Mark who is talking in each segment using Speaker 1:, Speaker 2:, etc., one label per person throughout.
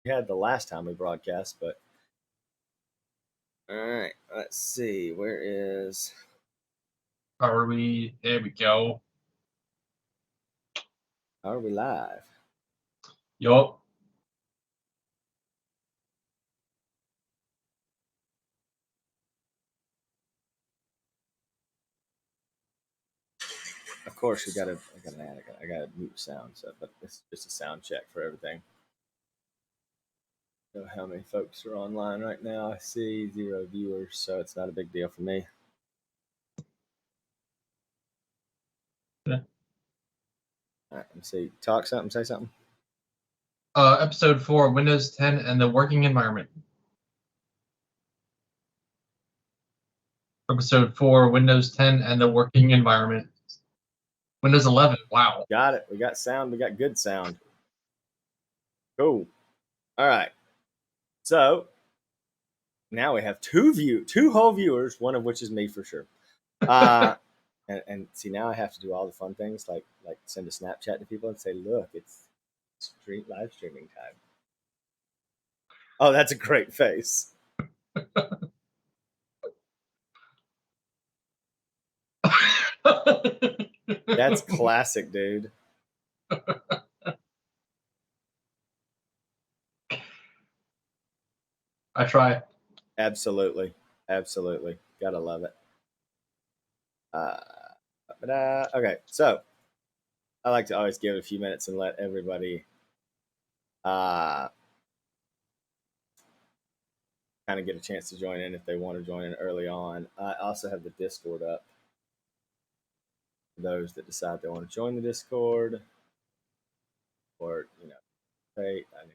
Speaker 1: we had the last time we broadcast, but all right, let's see. Where is
Speaker 2: Are we? There we go.
Speaker 1: are we live?
Speaker 2: Yup.
Speaker 1: Of course, I gotta mute sound, so but it's just a sound check for everything. Know how many folks are online right now? I see 0 viewers, so it's not a big deal for me.
Speaker 2: Yeah.
Speaker 1: All right, let's see. Talk something, say something.
Speaker 2: Episode 4, Windows 10 and the working environment. Episode 4, Windows 10 and the working environment. Windows 11. Wow.
Speaker 1: Got it. We got sound. We got good sound. Cool. All right. So now we have two whole viewers, one of which is me for sure. And see, now I have to do all the fun things like send a Snapchat to people and say, "Look, it's live streaming time." Oh, that's a great face. That's classic, dude.
Speaker 2: I try.
Speaker 1: Absolutely, absolutely. Gotta love it. Okay, so I like to always give it a few minutes and let everybody uh, kind of get a chance to join in if they want to join in early on. I also have the Discord up for those that decide they want to join the Discord or, hey, anything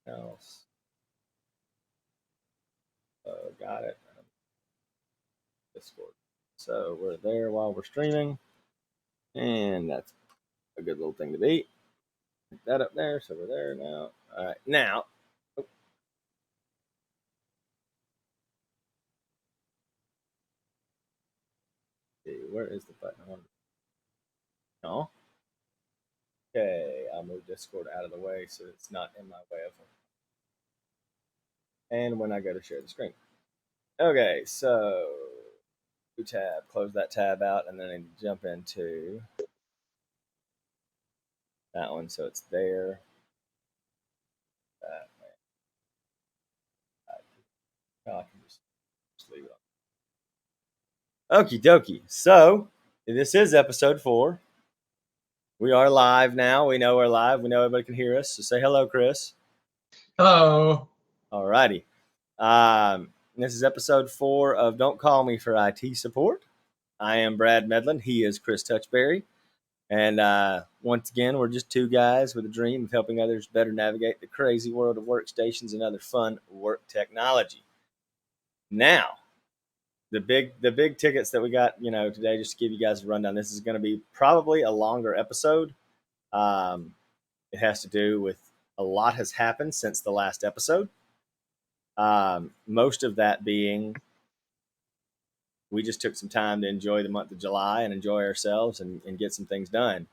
Speaker 1: else. Got it. Discord. So we're there while we're streaming, and that's a good little thing to be. Put that up there, so we're there now. All right, now. Where is the button? No. Okay, I'll move Discord out of the way so it's not in my way of it. And when I go to share the screen. Okay, so new tab, close that tab out, and then I jump into that one so it's there. I can just leave it on. Okie dokie. So this is episode 4. We are live now. We know we're live. We know everybody can hear us. So say hello, Chris.
Speaker 2: Hello.
Speaker 1: All righty. This is episode 4 of Don't Call Me for IT Support. I am Brad Medlin. He is Chris Touchberry. And once again, we're just two guys with a dream of helping others better navigate the crazy world of workstations and other fun work technology. Now, the big tickets that we got, today, just to give you guys a rundown. This is going to be probably a longer episode. It has to do with a lot has happened since the last episode. Most of that being we just took some time to enjoy the month of July and enjoy ourselves and get some things done.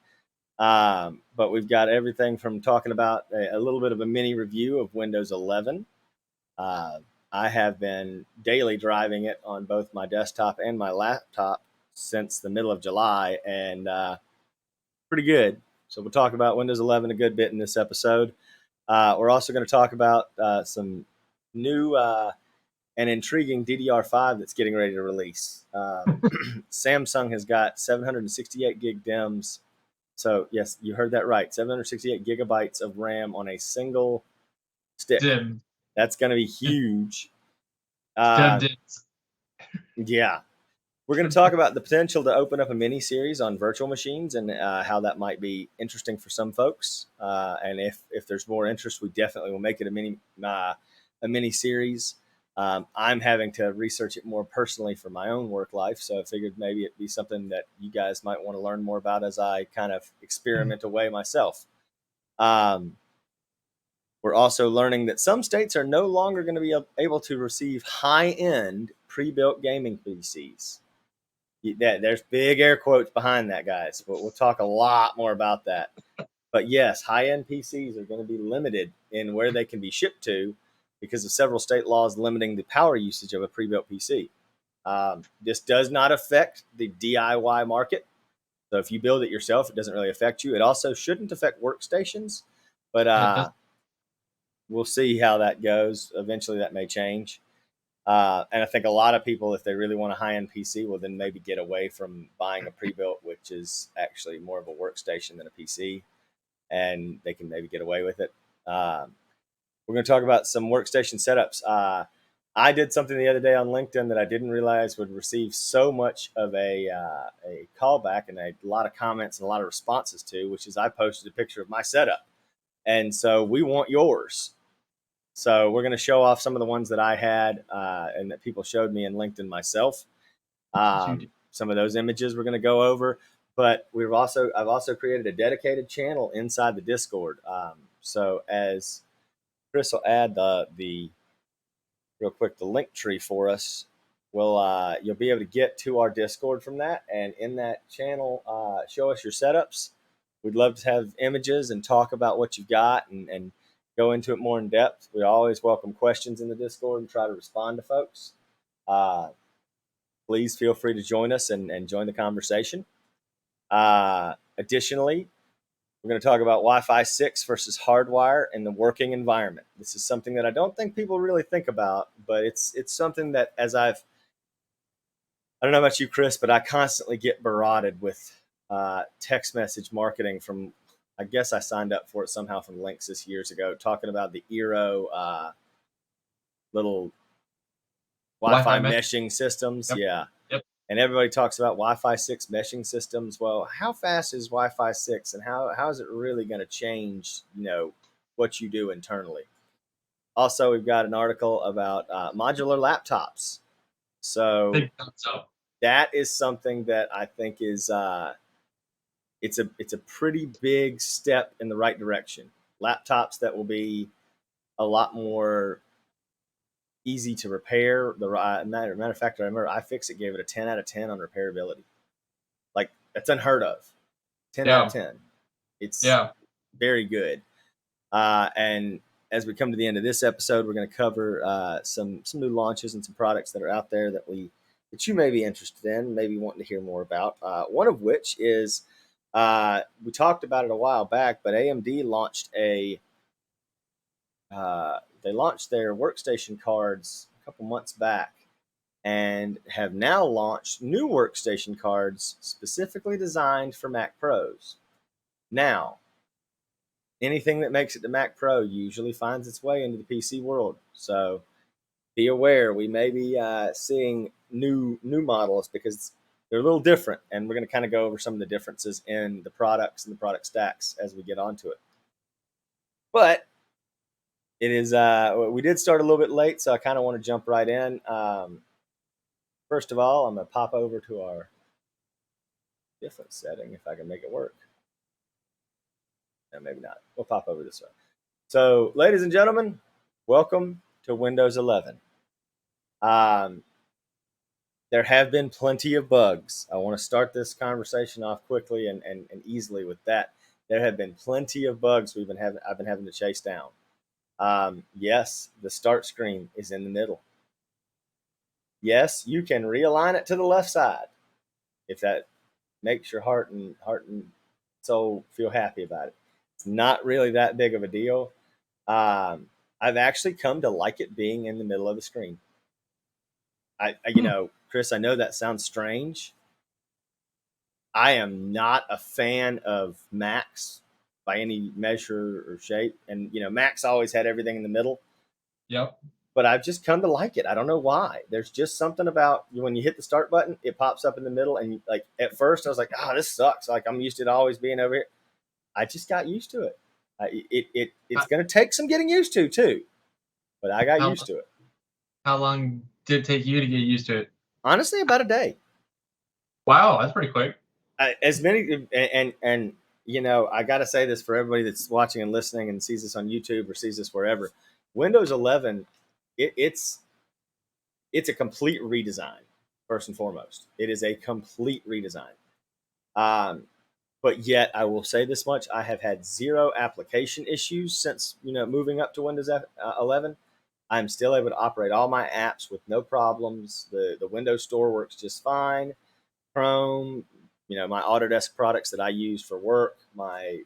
Speaker 1: But we've got everything from talking about a little bit of a mini review of Windows 11. I have been daily driving it on both my desktop and my laptop since the middle of July, and pretty good. So we'll talk about Windows 11 a good bit in this episode. We're also going to talk about some new and intriguing DDR5 that's getting ready to release. Samsung has got 768 gig DIMMs. So, yes, you heard that right. 768 gigabytes of RAM on a single stick.
Speaker 2: Dim.
Speaker 1: That's going to be huge. Yeah. We're going to talk about the potential to open up a mini series on virtual machines and how that might be interesting for some folks. And if there's more interest, we definitely will make it a mini series. I'm having to research it more personally for my own work life, so I figured maybe it'd be something that you guys might want to learn more about as I kind of experiment away myself. We're also learning that some states are no longer going to be able to receive high-end pre-built gaming PCs. There's big air quotes behind that, guys, but we'll talk a lot more about that. But yes, high-end PCs are going to be limited in where they can be shipped to because of several state laws limiting the power usage of a pre-built PC. This does not affect the DIY market. So if you build it yourself, it doesn't really affect you. It also shouldn't affect workstations, but
Speaker 2: Yeah, it does.
Speaker 1: we'll see how that goes. Eventually, that may change. And I think a lot of people, if they really want a high-end PC, will then maybe get away from buying a pre-built, which is actually more of a workstation than a PC, and they can maybe get away with it. We're going to talk about some workstation setups. I did something the other day on LinkedIn that I didn't realize would receive so much of a callback and a lot of comments and a lot of responses to, which is I posted a picture of my setup. And so we want yours. So we're going to show off some of the ones that I had and that people showed me in LinkedIn myself. Some of those images we're going to go over, but I've also created a dedicated channel inside the Discord. So as Chris will add the real quick the link tree for us. You'll be able to get to our Discord from that, and in that channel, show us your setups. We'd love to have images and talk about what you've got and go into it more in depth. We always welcome questions in the Discord and try to respond to folks. Uh, Please feel free to join us and join the conversation. Additionally, we're going to talk about Wi-Fi 6 versus hardwire in the working environment. This is something that I don't think people really think about, but it's something that I don't know about you, Chris, but I constantly get barraged with text message marketing from, I guess I signed up for it somehow from Linksys years ago, talking about the Eero little Wi-Fi meshing systems.
Speaker 2: Yep.
Speaker 1: Yeah.
Speaker 2: Yep.
Speaker 1: And everybody talks about Wi-Fi 6 meshing systems. Well, how fast is Wi-Fi 6 and how is it really going to change, what you do internally? Also, we've got an article about modular laptops. So that is something that I think is it's a pretty big step in the right direction. Laptops that will be a lot more easy to repair. Matter of fact, I remember iFixit gave it a 10 out of 10 on repairability. Like that's unheard of. 10 out of 10. It's very good. And as we come to the end of this episode, we're going to cover some new launches and some products that are out there that you may be interested in, maybe wanting to hear more about. One of which is we talked about it a while back, but AMD launched they launched their workstation cards a couple months back, and have now launched new workstation cards specifically designed for Mac Pros. Now, anything that makes it to Mac Pro usually finds its way into the PC world. So be aware, we may be seeing new models because they're a little different, and we're going to kind of go over some of the differences in the products and the product stacks as we get onto it. But it is we did start a little bit late, so I kind of want to jump right in. First of all, I'm going to pop over to our different setting if I can make it work. No, maybe not. We'll pop over this way. So, ladies and gentlemen, welcome to Windows 11. There have been plenty of bugs. I want to start this conversation off quickly and easily with that. There have been plenty of bugs I've been having to chase down. Yes, the start screen is in the middle. Yes, you can realign it to the left side if that makes your heart and soul feel happy about it. It's not really that big of a deal. I've actually come to like it being in the middle of the screen. Chris, I know that sounds strange. I am not a fan of Macs by any measure or shape. And, Macs always had everything in the middle.
Speaker 2: Yep.
Speaker 1: But I've just come to like it. I don't know why. There's just something about when you hit the start button, it pops up in the middle. And like at first I was like, this sucks. Like I'm used to it always being over here. I just got used to it. It's going to take some getting used to too, but I got used to it.
Speaker 2: How long did it take you to get used to it?
Speaker 1: Honestly, about a day.
Speaker 2: Wow, that's pretty quick.
Speaker 1: As many and I got to say this for everybody that's watching and listening and sees this on YouTube or sees this wherever. Windows 11, it's a complete redesign. First and foremost, it is a complete redesign. But yet, I will say this much: I have had zero application issues since moving up to Windows 11. I'm still able to operate all my apps with no problems. The Windows Store works just fine. Chrome, my Autodesk products that I use for work, my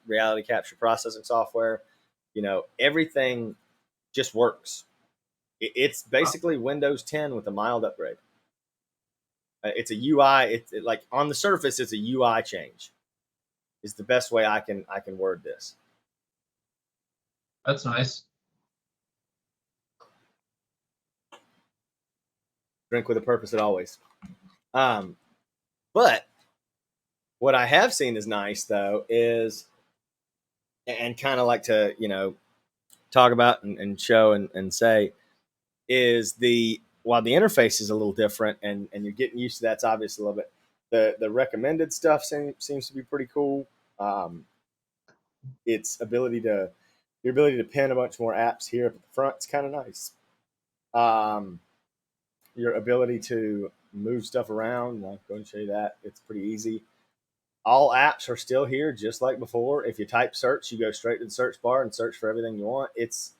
Speaker 1: reality capture processing software, everything just works. It's
Speaker 2: Wow,
Speaker 1: basically Windows 10 with a mild upgrade. It's a UI. Like on the surface, it's a UI change. Is the best way I can word this.
Speaker 2: that's nice.
Speaker 1: Drink with a purpose, as always. Um, but what I have seen is nice though is, and kind of like to talk about and show and say, is the while the interface is a little different and you're getting used to that's obvious a little bit. The recommended stuff seems to be pretty cool. Um, its ability to your ability to pin a bunch more apps here at the front is kind of nice. Um, your ability to move stuff around, I'll go and show you that. It's pretty easy. All apps are still here just like before. If you type search, you go straight to the search bar and search for everything you want. It's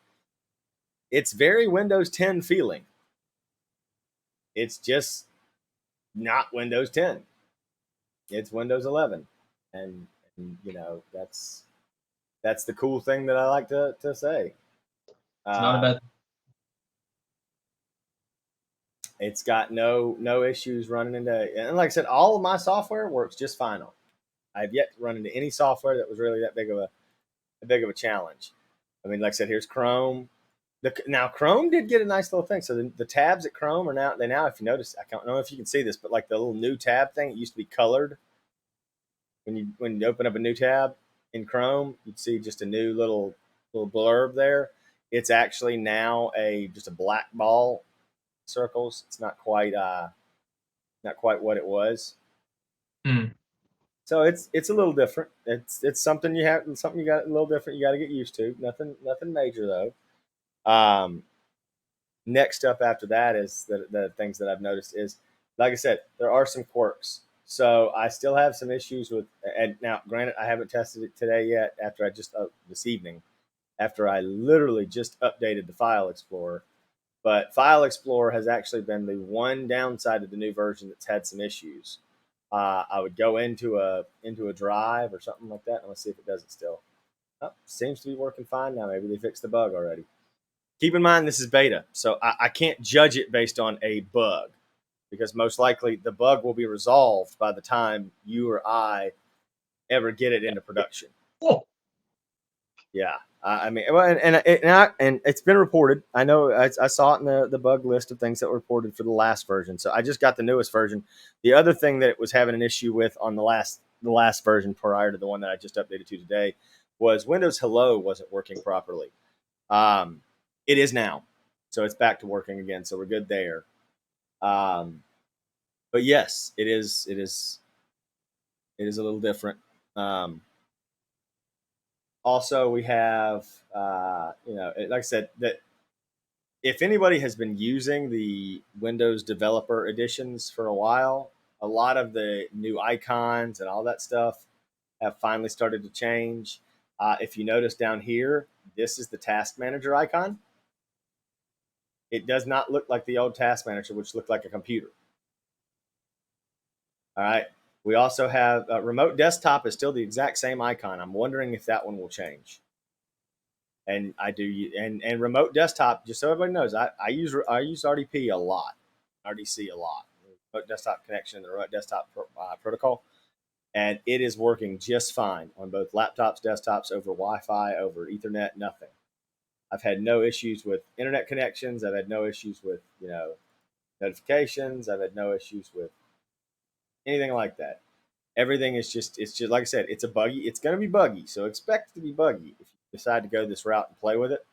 Speaker 1: very Windows 10 feeling. It's just not Windows 10. It's Windows 11, and that's the cool thing that I like to say.
Speaker 2: It's not a
Speaker 1: Um,
Speaker 2: bad.
Speaker 1: it's got no issues running into, and like I said, all of my software works just fine on. I've yet to run into any software that was really that big of a challenge. I mean, like I said, here's Chrome. Now Chrome did get a nice little thing. So the tabs at Chrome are now, if you notice, I don't know if you can see this, but like the little new tab thing, it used to be colored. When you open up a new tab in Chrome, you'd see just a new little blurb there. It's actually now a just a black ball circles. It's not quite what it was.
Speaker 2: Hmm.
Speaker 1: So it's a little different. It's something you got a little different. You got to get used to. Nothing major though. Um, Next up after that is the things that I've noticed is, like I said, there are some quirks. So I still have some issues with, and now granted, I haven't tested it today yet. After I just this evening, after I literally just updated the File Explorer, but File Explorer has actually been the one downside of the new version that's had some issues. I would go into a drive or something like that, and let's see if it does it still. Oh, seems to be working fine now. Maybe they fixed the bug already. Keep in mind this is beta, so I can't judge it based on a bug because most likely the bug will be resolved by the time you or I ever get it into production.
Speaker 2: Cool.
Speaker 1: Yeah, I mean, well, and it's been reported. I know I saw it in the bug list of things that were reported for the last version. So I just got the newest version. The other thing that it was having an issue with on the last version prior to the one that I just updated to today was Windows Hello wasn't working properly. Um, it is now, so it's back to working again. So we're good there. Um, but yes, it is. It is a little different. Um, Also, we have, like I said, that if anybody has been using the Windows Developer Editions for a while, a lot of the new icons and all that stuff have finally started to change. If you notice down here, this is the Task Manager icon. It does not look like the old Task Manager, which looked like a computer. All right. We also have Remote Desktop is still the exact same icon. I'm wondering if that one will change. And I do, and Remote Desktop. Just so everybody knows, I use RDP a lot, RDC a lot, Remote Desktop connection, the Remote Desktop protocol, and it is working just fine on both laptops, desktops, over Wi-Fi, over Ethernet. Nothing. I've had no issues with internet connections. I've had no issues with notifications. I've had no issues with anything like that. Everything is just it's just like I said, it's a buggy. It's going to be buggy, so expect it to be buggy if you decide to go this route and play with it.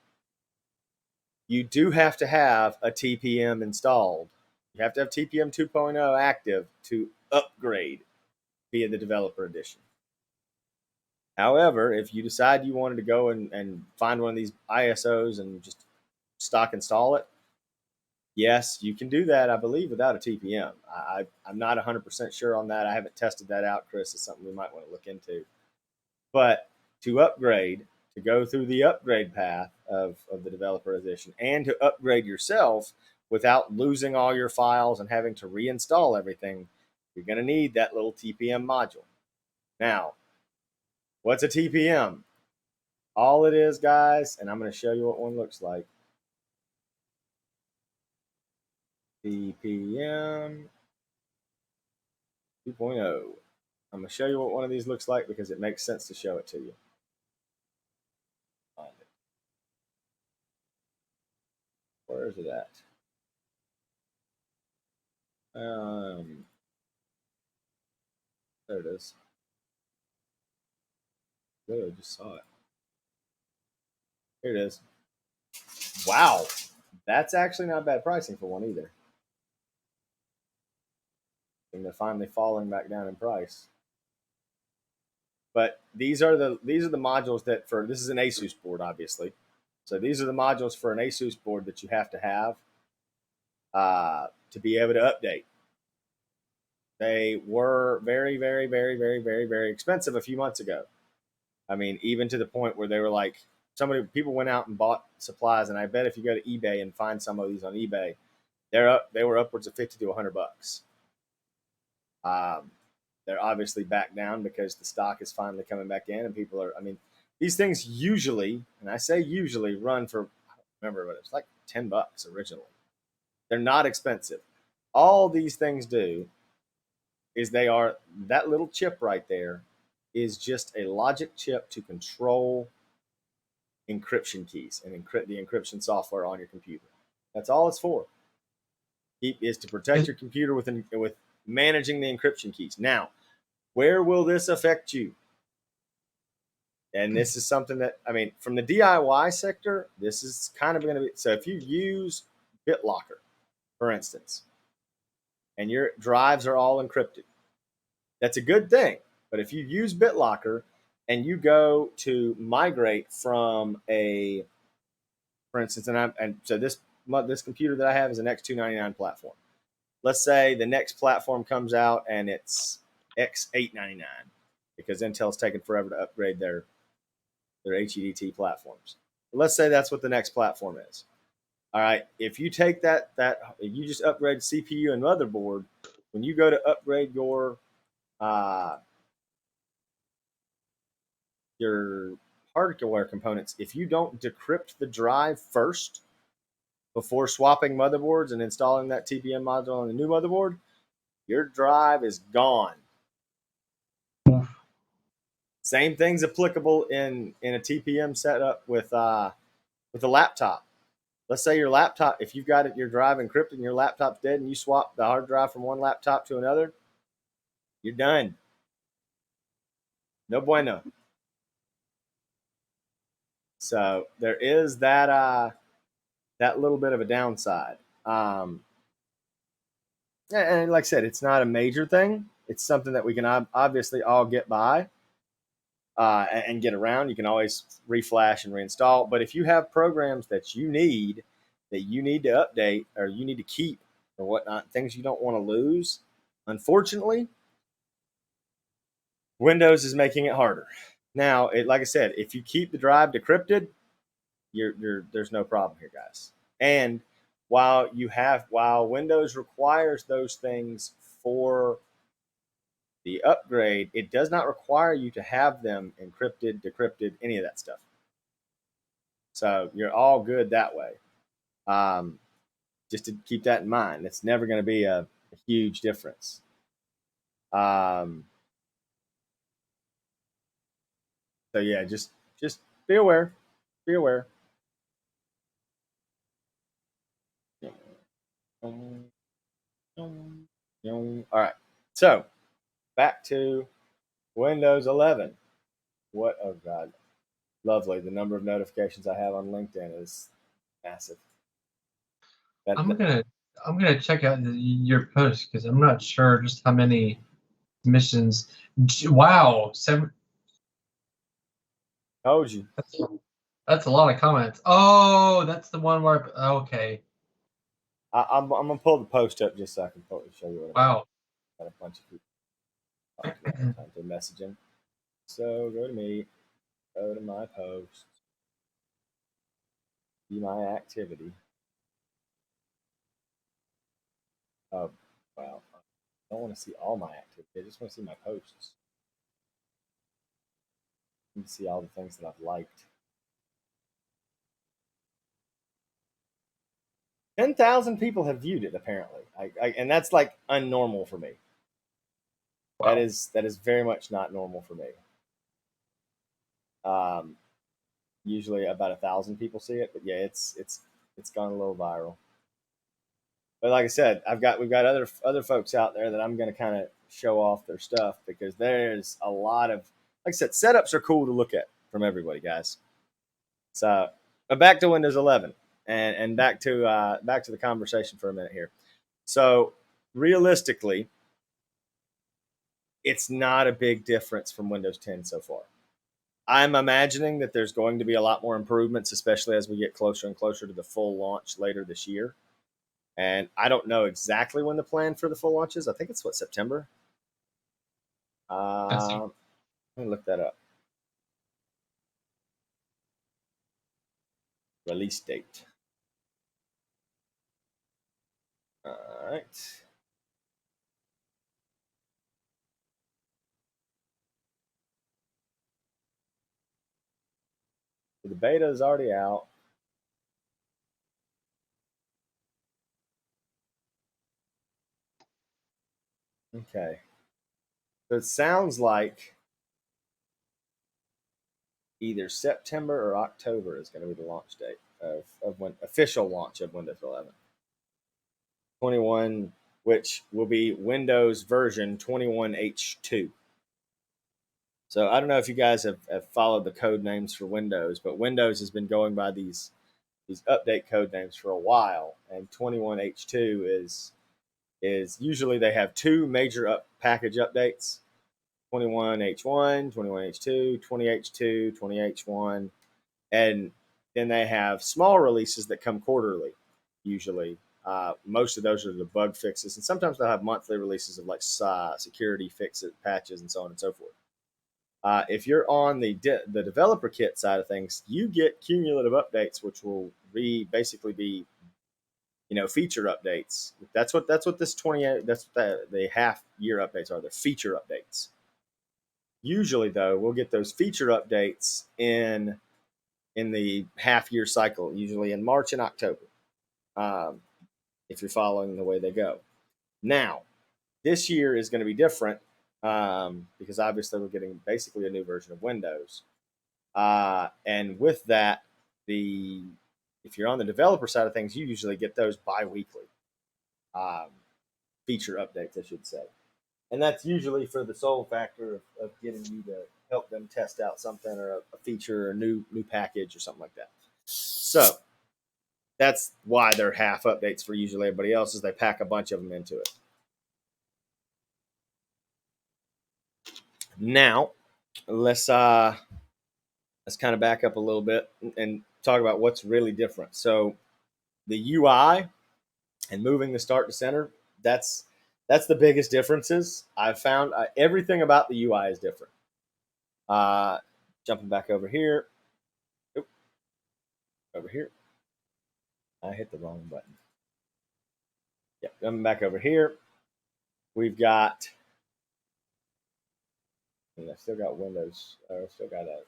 Speaker 1: You do have to have a TPM installed. You have to have TPM 2.0 active to upgrade via the developer edition. However, if you decide you wanted to go and find one of these ISOs and just stock install it, Yes, you can do that, I believe, without a TPM. I'm not 100% sure on that. I haven't tested that out, Chris. It's something we might want to look into. But to upgrade, to go through the upgrade path of the developer edition and to upgrade yourself without losing all your files and having to reinstall everything, you're going to need that little TPM module. Now, what's a TPM? All it is, guys, and I'm going to show you what one looks like. TPM 2.0. I'm going to show you what one of these looks like because it makes sense to show it to you. Find it. Where is it at? There it is. Literally just saw it. Here it is. Wow, that's actually not bad pricing for one either. And they're finally falling back down in price. But these are the modules that for this is an Asus board, obviously. So these are the modules for an Asus board that you have to be able to update. They were very, very, very, very, very, very expensive a few months ago. I mean, even to the point where they were like, people went out and bought supplies, and I bet if you go to eBay and find some of these on eBay, they were upwards of $50 to $100. They're obviously back down because the stock is finally coming back in, and people are. I mean, these things usually, and I say usually, run for. I don't remember, but it was like $10 originally. They're not expensive. All these things do is that little chip right there is just a logic chip to control encryption keys and encrypt the encryption software on your computer. That's all it's for. Is to protect your computer with managing the encryption keys. Now, where will this affect you? And this is something that, I mean, from the DIY sector, this is kind of going to be, so if you use BitLocker, for instance, and your drives are all encrypted, that's a good thing. But if you use BitLocker and you go to migrate from for instance, and so this computer that I have is an X299 platform. Let's say the next platform comes out and it's X899 because Intel's taken forever to upgrade their HEDT platforms. But let's say that's what the next platform is. All right, if you take that you just upgrade CPU and motherboard, when you go to upgrade your hardware components, if you don't decrypt the drive first before swapping motherboards and installing that TPM module on the new motherboard, your drive is gone. Same thing's applicable in a TPM setup with a laptop. Let's say your laptop, if you've got your drive encrypted and your laptop's dead and you swap the hard drive from one laptop to another, you're done. No bueno. So there is that little bit of a downside. And like I said, it's not a major thing. It's something that we can obviously all get by and get around. You can always reflash and reinstall. But if you have programs that you need to update or you need to keep or whatnot, things you don't want to lose, unfortunately, Windows is making it harder. Now, like I said, if you keep the drive decrypted, there's no problem here, guys. And while Windows requires those things for the upgrade, it does not require you to have them encrypted, decrypted, any of that stuff. So you're all good that way. Just to keep that in mind, it's never going to be a huge difference. So yeah, just be aware. Be aware. All right. So back to Windows 11. What? Oh God, lovely. The number of notifications I have on LinkedIn is massive.
Speaker 2: I'm gonna check out your post because I'm not sure just how many missions. Wow,
Speaker 1: Told you.
Speaker 2: That's a lot of comments. Oh, that's the one where okay.
Speaker 1: I'm gonna pull the post up just so I can show you what I mean.
Speaker 2: Wow.
Speaker 1: Got a bunch of people talking about all the time through messaging. So go to me, go to my post, see my activity. Oh, wow. I don't want to see all my activity. I just want to see my posts. I need to see all the things that I've liked. 10,000 people have viewed it apparently, and that's like unnormal for me.
Speaker 2: Wow.
Speaker 1: That is very much not normal for me. Um, Usually about 1,000 people see it, but yeah, it's gone a little viral. But like I said, we've got other folks out there that I'm going to kind of show off their stuff because there's a lot of, like I said, setups are cool to look at from everybody, guys. So, but back to Windows 11 and back to the conversation for a minute here. So realistically, it's not a big difference from Windows 10 so far. I'm imagining that there's going to be a lot more improvements, especially as we get closer and closer to the full launch later this year. And I don't know exactly when the plan for the full launch is. I think it's September.
Speaker 2: That's
Speaker 1: Let me look that up. Release date. All right. So the beta is already out. Okay. So it sounds like either September or October is going to be the launch date of when official launch of Windows 11. 21, which will be Windows version 21H2. So I don't know if you guys have followed the code names for Windows, but Windows has been going by these update code names for a while, and 21H2 is usually they have two major package updates: 21H1, 21H2, 20H2, 20H1, and then they have small releases that come quarterly. Usually, most of those are the bug fixes, and sometimes they'll have monthly releases of like security fixes, patches, and so on and so forth. If you're on the developer kit side of things, you get cumulative updates, which will basically be feature updates. That's what this 28 that's what the half year updates are. The feature updates. Usually, though, we'll get those feature updates in the half year cycle, usually in March and October, um, if you're following the way they go. Now, this year is going to be different because obviously we're getting basically a new version of Windows. And with that, the if you're on the developer side of things, you usually get those bi-weekly um, feature updates, I should say. And that's usually for the sole factor of getting you to help them test out something or a feature or a new package or something like that. So that's why they're half updates for usually everybody else is they pack a bunch of them into it. Now let's kind of back up a little bit and talk about what's really different. So the UI and moving the start to center, that's the biggest differences I've found. Everything about the UI is different. Uh, Jumping back over here, Oop, over here, I hit the wrong button. Yeah, coming back over here, we've got. And I still got Windows. I still got a.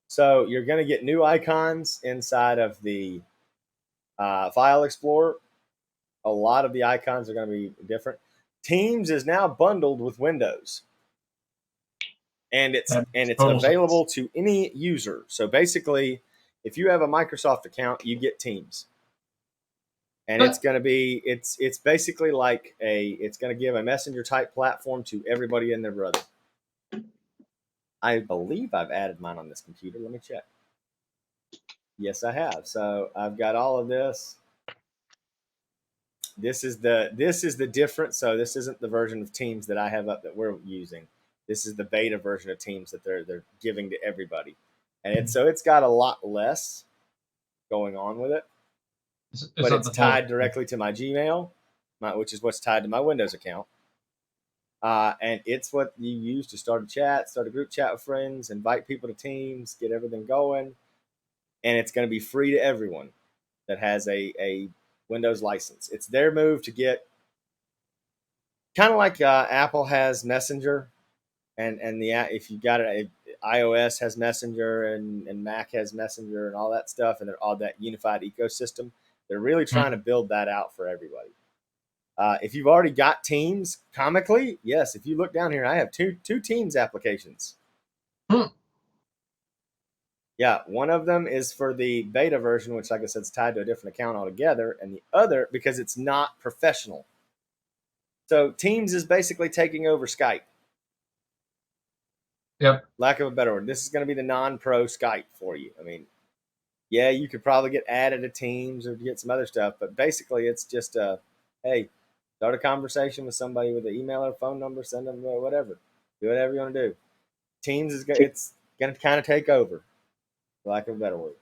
Speaker 1: So you're going to get new icons inside of the File Explorer. A lot of the icons are going to be different. Teams is now bundled with Windows, and
Speaker 2: that makes
Speaker 1: it's
Speaker 2: total sense.
Speaker 1: available to any user. So basically, if you have a Microsoft account, you get Teams, and it's going to be it's basically like it's going to give a messenger type platform to everybody and their brother. I believe I've added mine on this computer. Let me check. Yes, I have. So I've got all of this. This is the difference. So this isn't the version of Teams that I have up that we're using. This is the beta version of Teams that they're giving to everybody, and it's got a lot less. going on with it,
Speaker 2: It's
Speaker 1: but
Speaker 2: not
Speaker 1: it's
Speaker 2: the whole.
Speaker 1: tied directly to my Gmail, which is what's tied to my Windows account. And it's what you use to start a chat, start a group chat with friends, invite people to teams, get everything going. And it's going to be free to everyone that has a Windows license. It's their move to get kind of like Apple has Messenger, and the if you got it, iOS has Messenger and Mac has Messenger and all that stuff, and they're all that unified ecosystem. They're really trying to build that out for everybody. If you've already got Teams, comically, yes. If you look down here, I have two Teams applications.
Speaker 2: Hmm.
Speaker 1: Yeah, one of them is for the beta version, which, like I said, is tied to a different account altogether, and the other because it's not professional. So Teams is basically taking over Skype.
Speaker 2: Yep.
Speaker 1: Lack of a better word, this is going to be the non-pro Skype for you. I mean, yeah, you could probably get added to Teams or get some other stuff, but basically, it's just hey, start a conversation with somebody with an email or phone number, send them whatever, do whatever you want to do. Teams is it's going to kind of take over, for lack of a better word.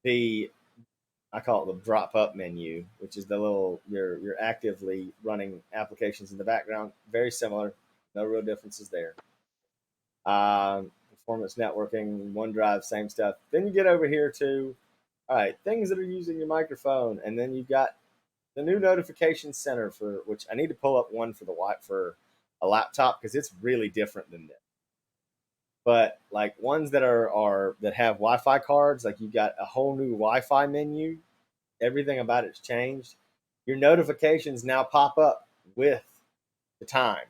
Speaker 1: The I call it the drop up menu, which is the little you're actively running applications in the background. Very similar, no real differences there. Performance networking, OneDrive, same stuff. Then you get over here to all right things that are using your microphone, and then you've got the new notification center for which I need to pull up one for for a laptop because it's really different than this. But like ones that are that have Wi-Fi cards, like you've got a whole new Wi-Fi menu. Everything about it's changed. Your notifications now pop up with the time.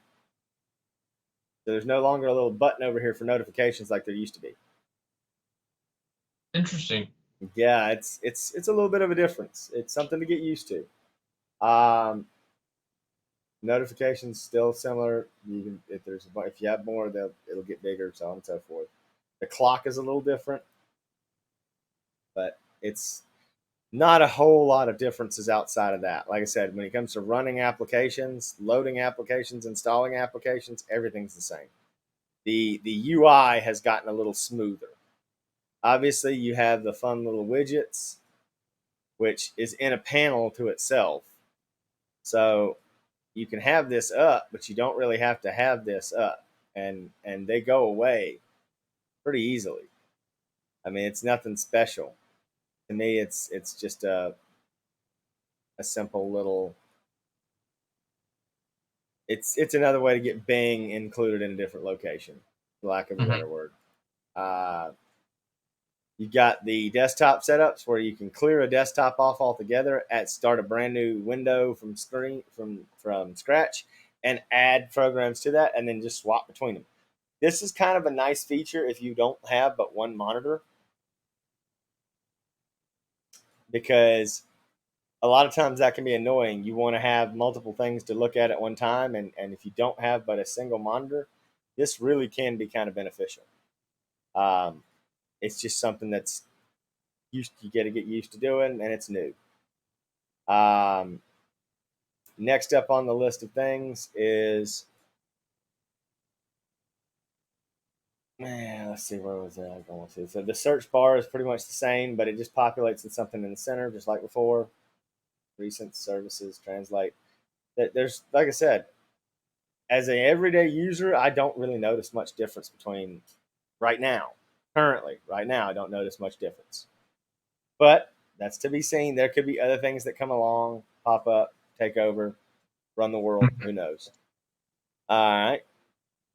Speaker 1: So there's no longer a little button over here for notifications like there used to be.
Speaker 2: Interesting.
Speaker 1: Yeah, it's a little bit of a difference. It's something to get used to. Um, Notifications still similar. You can if you have more, it'll get bigger, so on and so forth. The clock is a little different, but it's not a whole lot of differences outside of that. Like I said, when it comes to running applications, loading applications, installing applications, everything's the same. The UI has gotten a little smoother. Obviously, you have the fun little widgets, which is in a panel to itself. So you can have this up, but you don't really have to have this up, and they go away pretty easily. I mean, it's nothing special. To me, it's just a simple little. It's another way to get Bing included in a different location, for lack of a
Speaker 2: Mm-hmm.
Speaker 1: better word. Uh, You got the desktop setups where you can clear a desktop off altogether, at start a brand new window from scratch, and add programs to that, and then just swap between them. This is kind of a nice feature if you don't have but one monitor, because a lot of times that can be annoying. You want to have multiple things to look at one time, and if you don't have but a single monitor, this really can be kind of beneficial. Um, it's just something that's you got to get used to doing, and it's new. Um, Next up on the list of things is, man, let's see, where was that going to? So the search bar is pretty much the same, but it just populates with something in the center, just like before. Recent services, translate. There's, like I said, as an everyday user, I don't really notice much difference between right now, currently, right now, I don't notice much difference. But that's to be seen. There could be other things that come along, pop up, take over, run the world. Who knows? All right.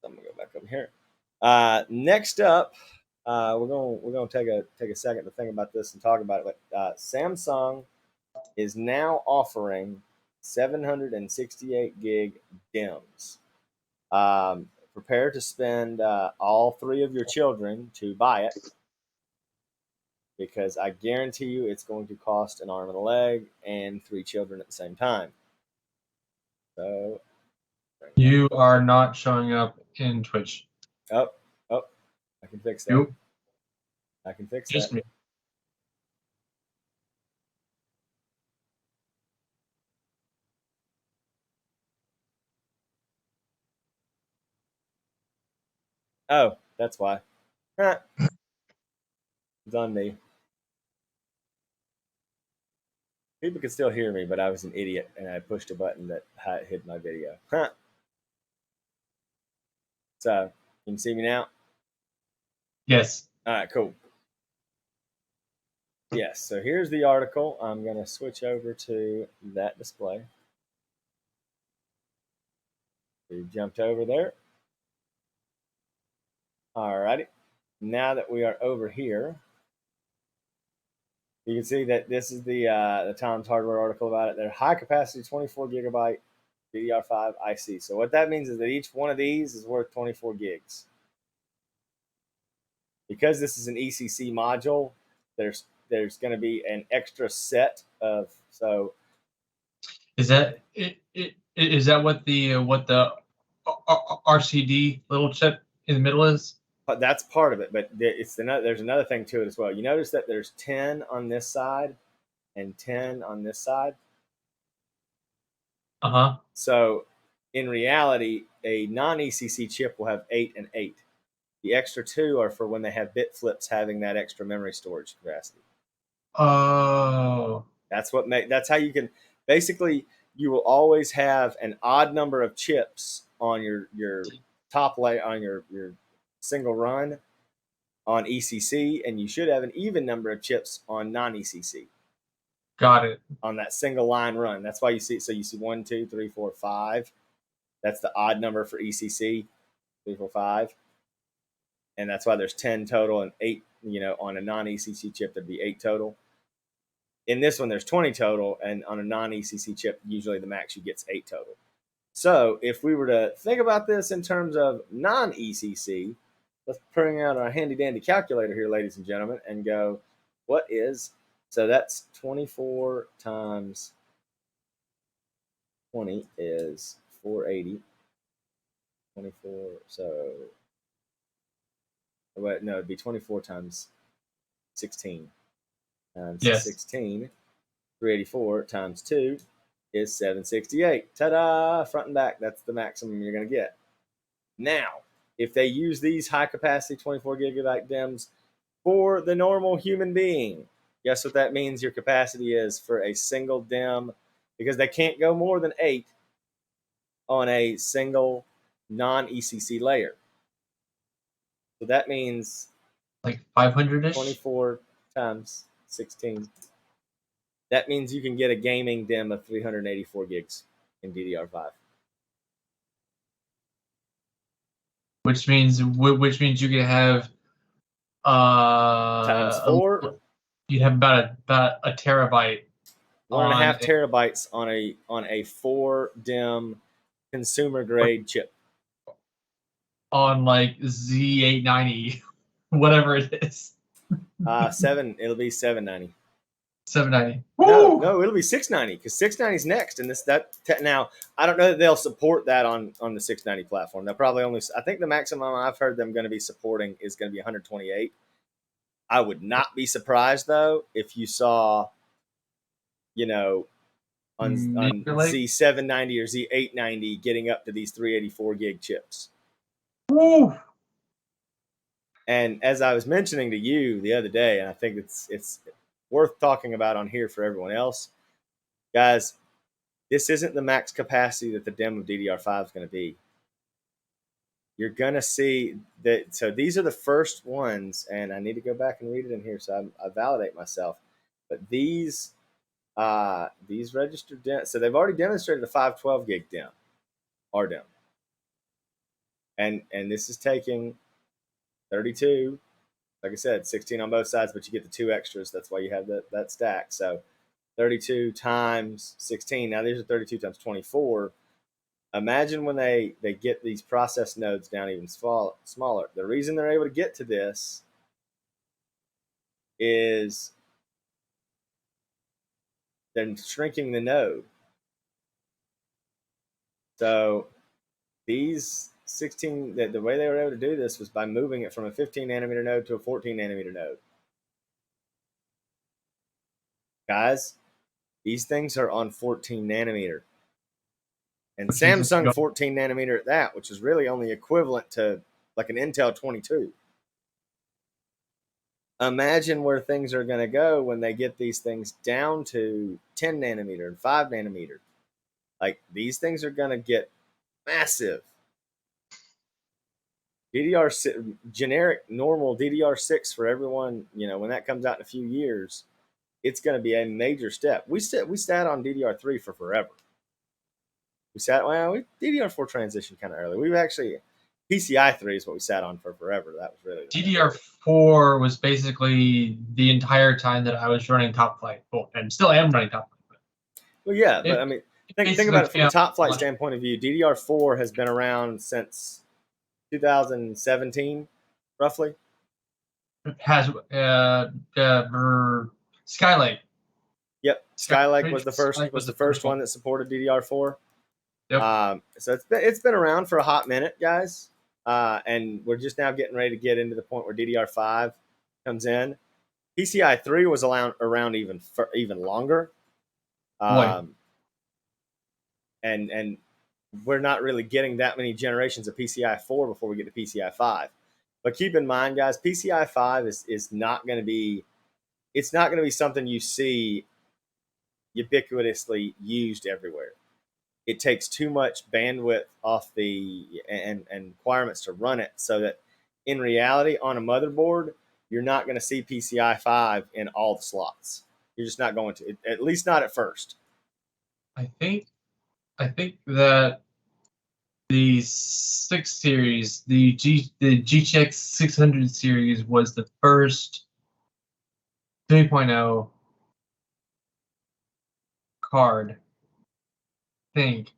Speaker 1: I'm gonna go back over here. Next up, we're gonna take a second to think about this and talk about it. But Samsung is now offering 768 gig DIMMs. Prepare to spend all three of your children to buy it, because I guarantee you it's going to cost an arm and a leg and three children at the same time. So,
Speaker 2: You are not showing up in Twitch.
Speaker 1: oh, oh, I can fix that.
Speaker 2: You,
Speaker 1: I can fix
Speaker 2: just
Speaker 1: that.
Speaker 2: me.
Speaker 1: Oh, that's why. Huh. words on me. People could still hear me, but I was an idiot and I pushed a button that hid my video. Huh. So, you can see me now?
Speaker 2: Yes.
Speaker 1: All right, cool. Yes, so here's the article. I'm going to switch over to that display. We jumped over there. All righty. Now that we are over here, you can see that this is the Tom's Hardware article about it. They're high capacity 24 gigabyte DDR5 IC. So what that means is that each one of these is worth 24 gigs. Because this is an ECC module, there's going to be an extra set of
Speaker 2: Is that is that what the RCD little chip in the middle is?
Speaker 1: That's part of it, but there's another thing to it as well. You notice that there's 10 on this side and 10 on this side.
Speaker 2: Uh-huh.
Speaker 1: So in reality, a non-ECC chip will have 8 and 8. The extra 2 are for when they have bit flips having that extra memory storage capacity.
Speaker 2: Oh.
Speaker 1: That's how you can basically, you will always have an odd number of chips on your top layer on your single run on ECC, and you should have an even number of chips on non-ECC.
Speaker 2: Got it.
Speaker 1: On that single line run. That's why you see 1, 2, 3, 4, 5. That's the odd number for ECC, 3, 4, 5. And that's why there's 10 total and 8, on a non-ECC chip, there'd be 8 total. In this one, there's 20 total, and on a non-ECC chip, usually the max you get is 8 total. So if we were to think about this in terms of non-ECC, let's bring out our handy-dandy calculator here, ladies and gentlemen, and go, what is, so that's 24 times 20 is 480. 24, so, no, it'd be 24 times 16.
Speaker 2: Yes.
Speaker 1: 16, 384 times 2 is 768. Ta-da! Front and back, that's the maximum you're going to get. Now, if they use these high-capacity 24 gigabyte DIMMs for the normal human being, guess what that means your capacity is for a single DIMM? Because they can't go more than 8 on a single non-ECC layer. So that means
Speaker 2: like 500-ish?
Speaker 1: 24 times 16. That means you can get a gaming DIMM of 384 gigs in DDR5.
Speaker 2: Which means you can have
Speaker 1: times 4.
Speaker 2: You'd have about a terabyte.
Speaker 1: 1.5 terabytes on a 4 DIMM consumer grade chip.
Speaker 2: On like Z890, whatever it is.
Speaker 1: 7. It'll be 790.
Speaker 2: 790.
Speaker 1: No, it'll be 690 because 690 is next. And now I don't know that they'll support that on the 690 platform. They'll probably I think the maximum I've heard them going to be supporting is going to be 128. I would not be surprised though if you saw, on Z790 or Z890 getting up to these 384 gig chips.
Speaker 2: Woo.
Speaker 1: And as I was mentioning to you the other day, and I think it's worth talking about on here for everyone else, guys, this isn't the max capacity that the DIMM of DDR5 is going to be. You're going to see that. So these are the first ones, and I need to go back and read it in here so I validate myself. But these registered DIMM, so they've already demonstrated a 512 gig DIMM, RDIMM. And this is taking 32, like I said, 16 on both sides, but you get the 2 extras. That's why you have that stack. So 32 times 16. Now these are 32 times 24. Imagine when they get these process nodes down even smaller. The reason they're able to get to this is they're shrinking the node. So these 16, the way they were able to do this was by moving it from a 15 nanometer node to a 14 nanometer node. Guys, these things are on 14 nanometer. And Samsung 14 nanometer at that, which is really only equivalent to like an Intel 22. imagine where things are going to go when they get these things down to 10 nanometer and 5 nanometer. Like these things are going to get massive. DDR6, generic normal DDR6 for everyone, when that comes out in a few years, it's going to be a major step. We sat on DDR3 for forever. We DDR4 transitioned kind of early. We actually PCI 3 is what we sat on for forever. That was really
Speaker 2: DDR4 was basically the entire time that I was running Top Flight, and still am running Top Flight.
Speaker 1: Well, yeah, but I mean, think about it from a top flight standpoint of view. DDR4 has been around since 2017, roughly.
Speaker 2: It has Skylake.
Speaker 1: Yep, Skylake was the first one that supported DDR4.
Speaker 2: Yep.
Speaker 1: So it's been around for a hot minute, guys, and we're just now getting ready to get into the point where DDR5 comes in. PCI 3 was around even longer, and we're not really getting that many generations of PCI 4 before we get to PCI 5. But keep in mind, guys, PCI 5 is not going to be something you see ubiquitously used everywhere. It takes too much bandwidth off and requirements to run it, so that in reality, on a motherboard, you're not going to see PCI 5 in all the slots. You're just not going to, at least not at first.
Speaker 2: I think that the 6 series, the GTX 600 series, was the first 3.0 card. I think.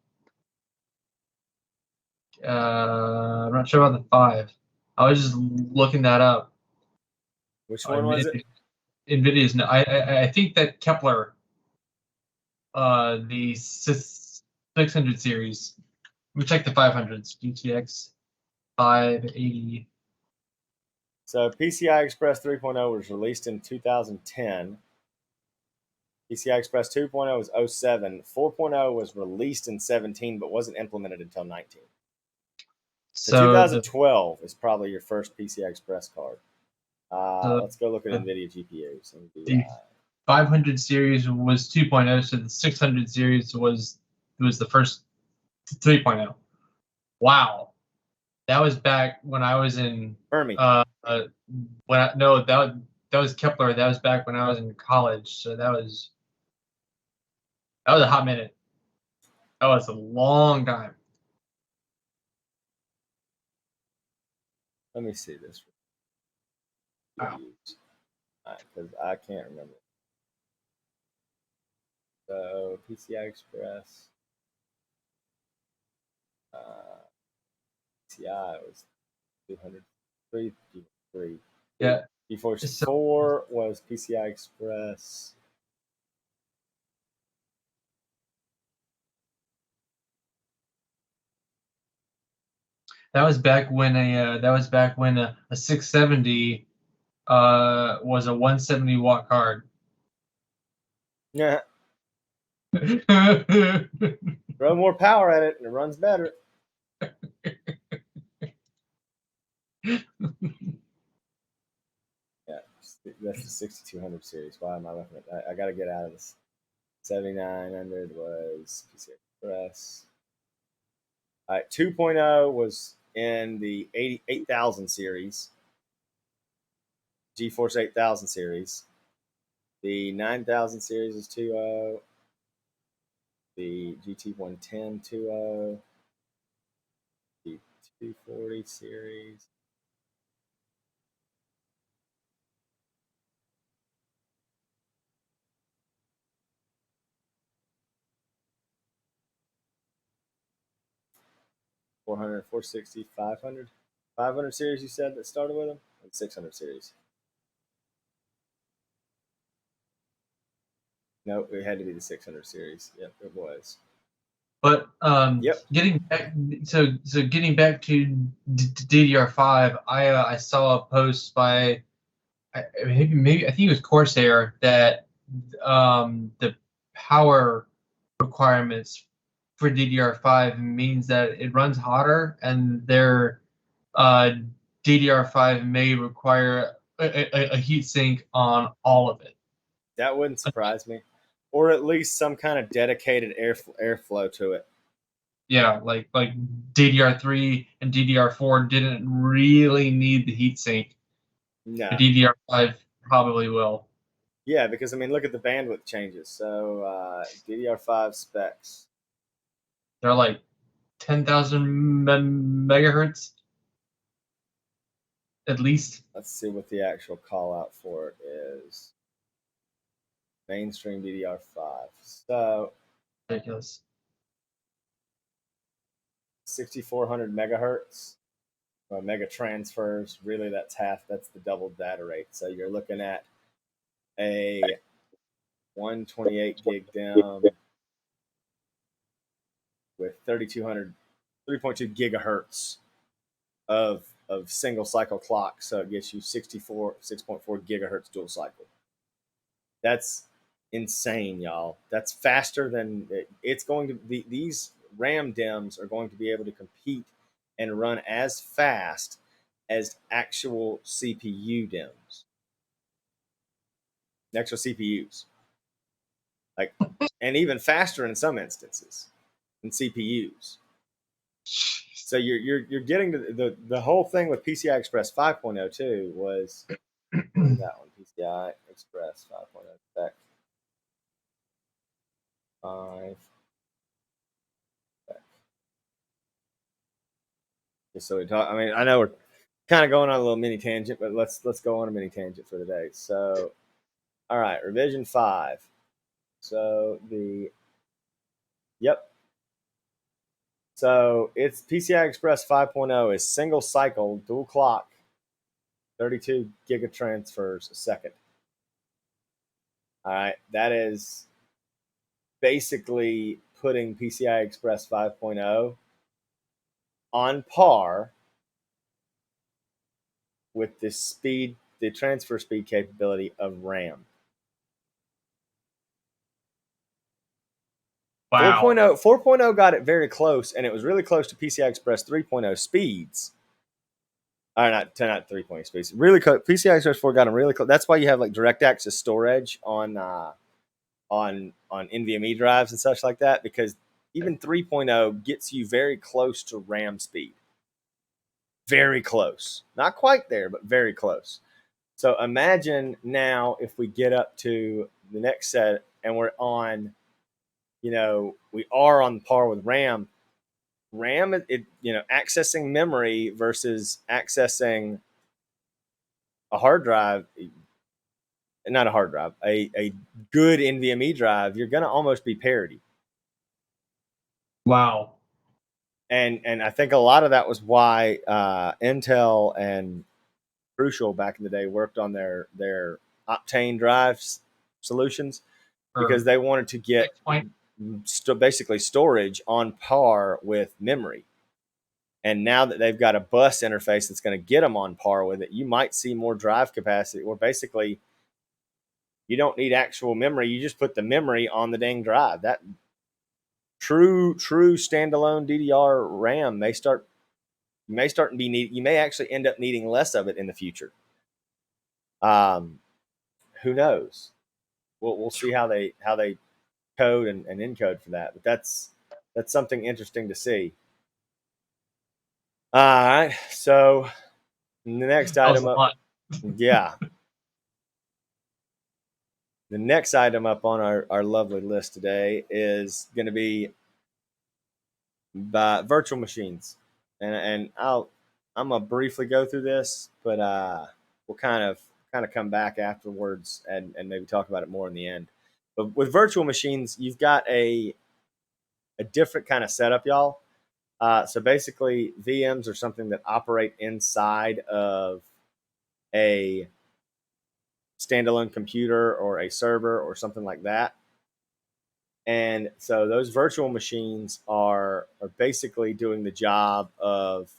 Speaker 2: I'm not sure about the 5. I was just looking that up.
Speaker 1: Which one was it?
Speaker 2: NVIDIA's. I think that Kepler, the 600 series. Let me check the 500s. GTX 580.
Speaker 1: So PCI Express 3.0 was released in 2010. PCI Express 2.0 was 07. 4.0 was released in 17, but wasn't implemented until 19. So 2012 is probably your first PCI Express card. Let's go look at NVIDIA GPUs.
Speaker 2: The 500 series was 2.0, so the 600 series was the first 3.0. Wow, that was back when I was in
Speaker 1: Fermi.
Speaker 2: That was Kepler. That was back when I was in college. So that was a hot minute. That was a long time.
Speaker 1: Let me see this. Because I can't remember. So PCI Express. PCI was 203.
Speaker 2: Yeah.
Speaker 1: GeForce 4 was PCI Express.
Speaker 2: That was back when a 670 was a 170 watt card.
Speaker 1: Yeah. Throw more power at it and it runs better. Yeah, that's the 6200 series. Why am I looking at that? I got to get out of this. 7900 was PCI Express. All right, 2.0 was in the 8000 series, GeForce 8000 series. The 9000 series is 2.0. The GT 110 2.0. The 240 series. $400, $460, $500. 500 series, you said, that started with them? Or the 600 series? Nope, it had to be the 600 series. Yep, it was.
Speaker 2: But getting back, so getting back to DDR5, I saw a post by maybe I think it was Corsair that the power requirements for DDR5 means that it runs hotter, and their DDR5 may require a heat sink on all of it.
Speaker 1: That wouldn't surprise me, or at least some kind of dedicated airflow to it.
Speaker 2: Yeah, like DDR3 and DDR4 didn't really need the heat sink. The
Speaker 1: No.
Speaker 2: DDR5 probably will.
Speaker 1: Yeah, because I mean, look at the bandwidth changes. So DDR5 specs.
Speaker 2: They're like 10,000 megahertz at least.
Speaker 1: Let's see what the actual call out for it is. Mainstream DDR5. So
Speaker 2: Ridiculous.
Speaker 1: 6400 megahertz. Mega transfers. Really, that's half. That's the double data rate. So you're looking at a 128 gig DIMM with 3200, 3.2 gigahertz of single cycle clock. So it gets you 6.4 gigahertz dual cycle. That's insane, y'all. That's faster than it's going to be. These RAM DIMMs are going to be able to compete and run as fast as actual CPU DIMMs, actual CPUs, like, and even faster in some instances than CPUs. So you're getting to the whole thing with PCI Express 5.0 too was where's that one? PCI Express 5.0 spec 5. Just so we talk. I mean, I know we're kind of going on a little mini tangent, but let's go on a mini tangent for today. So, all right, revision 5. So yep. So it's PCI Express 5.0 is single cycle dual clock, 32 gigatransfers a second. All right, that is basically putting PCI Express 5.0 on par with the transfer speed capability of RAM.
Speaker 2: Wow.
Speaker 1: 4.0 got it very close, and it was really close to PCI Express 3.0 speeds. Or not 3.0 speeds. Really close. PCI Express 4 got them really close. That's why you have like direct access storage on NVMe drives and such like that, because even 3.0 gets you very close to RAM speed. Very close. Not quite there, but very close. So imagine now if we get up to the next set and we're on, we are on par with RAM. RAM, accessing memory versus accessing a hard drive, not a hard drive, a good NVMe drive, you're going to almost be parity.
Speaker 2: Wow.
Speaker 1: And I think a lot of that was why Intel and Crucial back in the day worked on their Optane drives solutions, because they wanted to get basically storage on par with memory. And now that they've got a bus interface that's going to get them on par with it, you might see more drive capacity, or basically you don't need actual memory. You just put the memory on the dang drive. That true standalone DDR RAM may start to be needed. You may actually end up needing less of it in the future. Who knows? We'll see how they code and encode for that. But that's something interesting to see. All right, so the next item up, yeah, the next item up on our lovely list today is going to be virtual machines, and I'm gonna briefly go through this, but we'll kind of come back afterwards and maybe talk about it more in the end. But with virtual machines, you've got a different kind of setup, y'all. So basically, VMs are something that operate inside of a standalone computer or a server or something like that. And so those virtual machines are basically doing the job of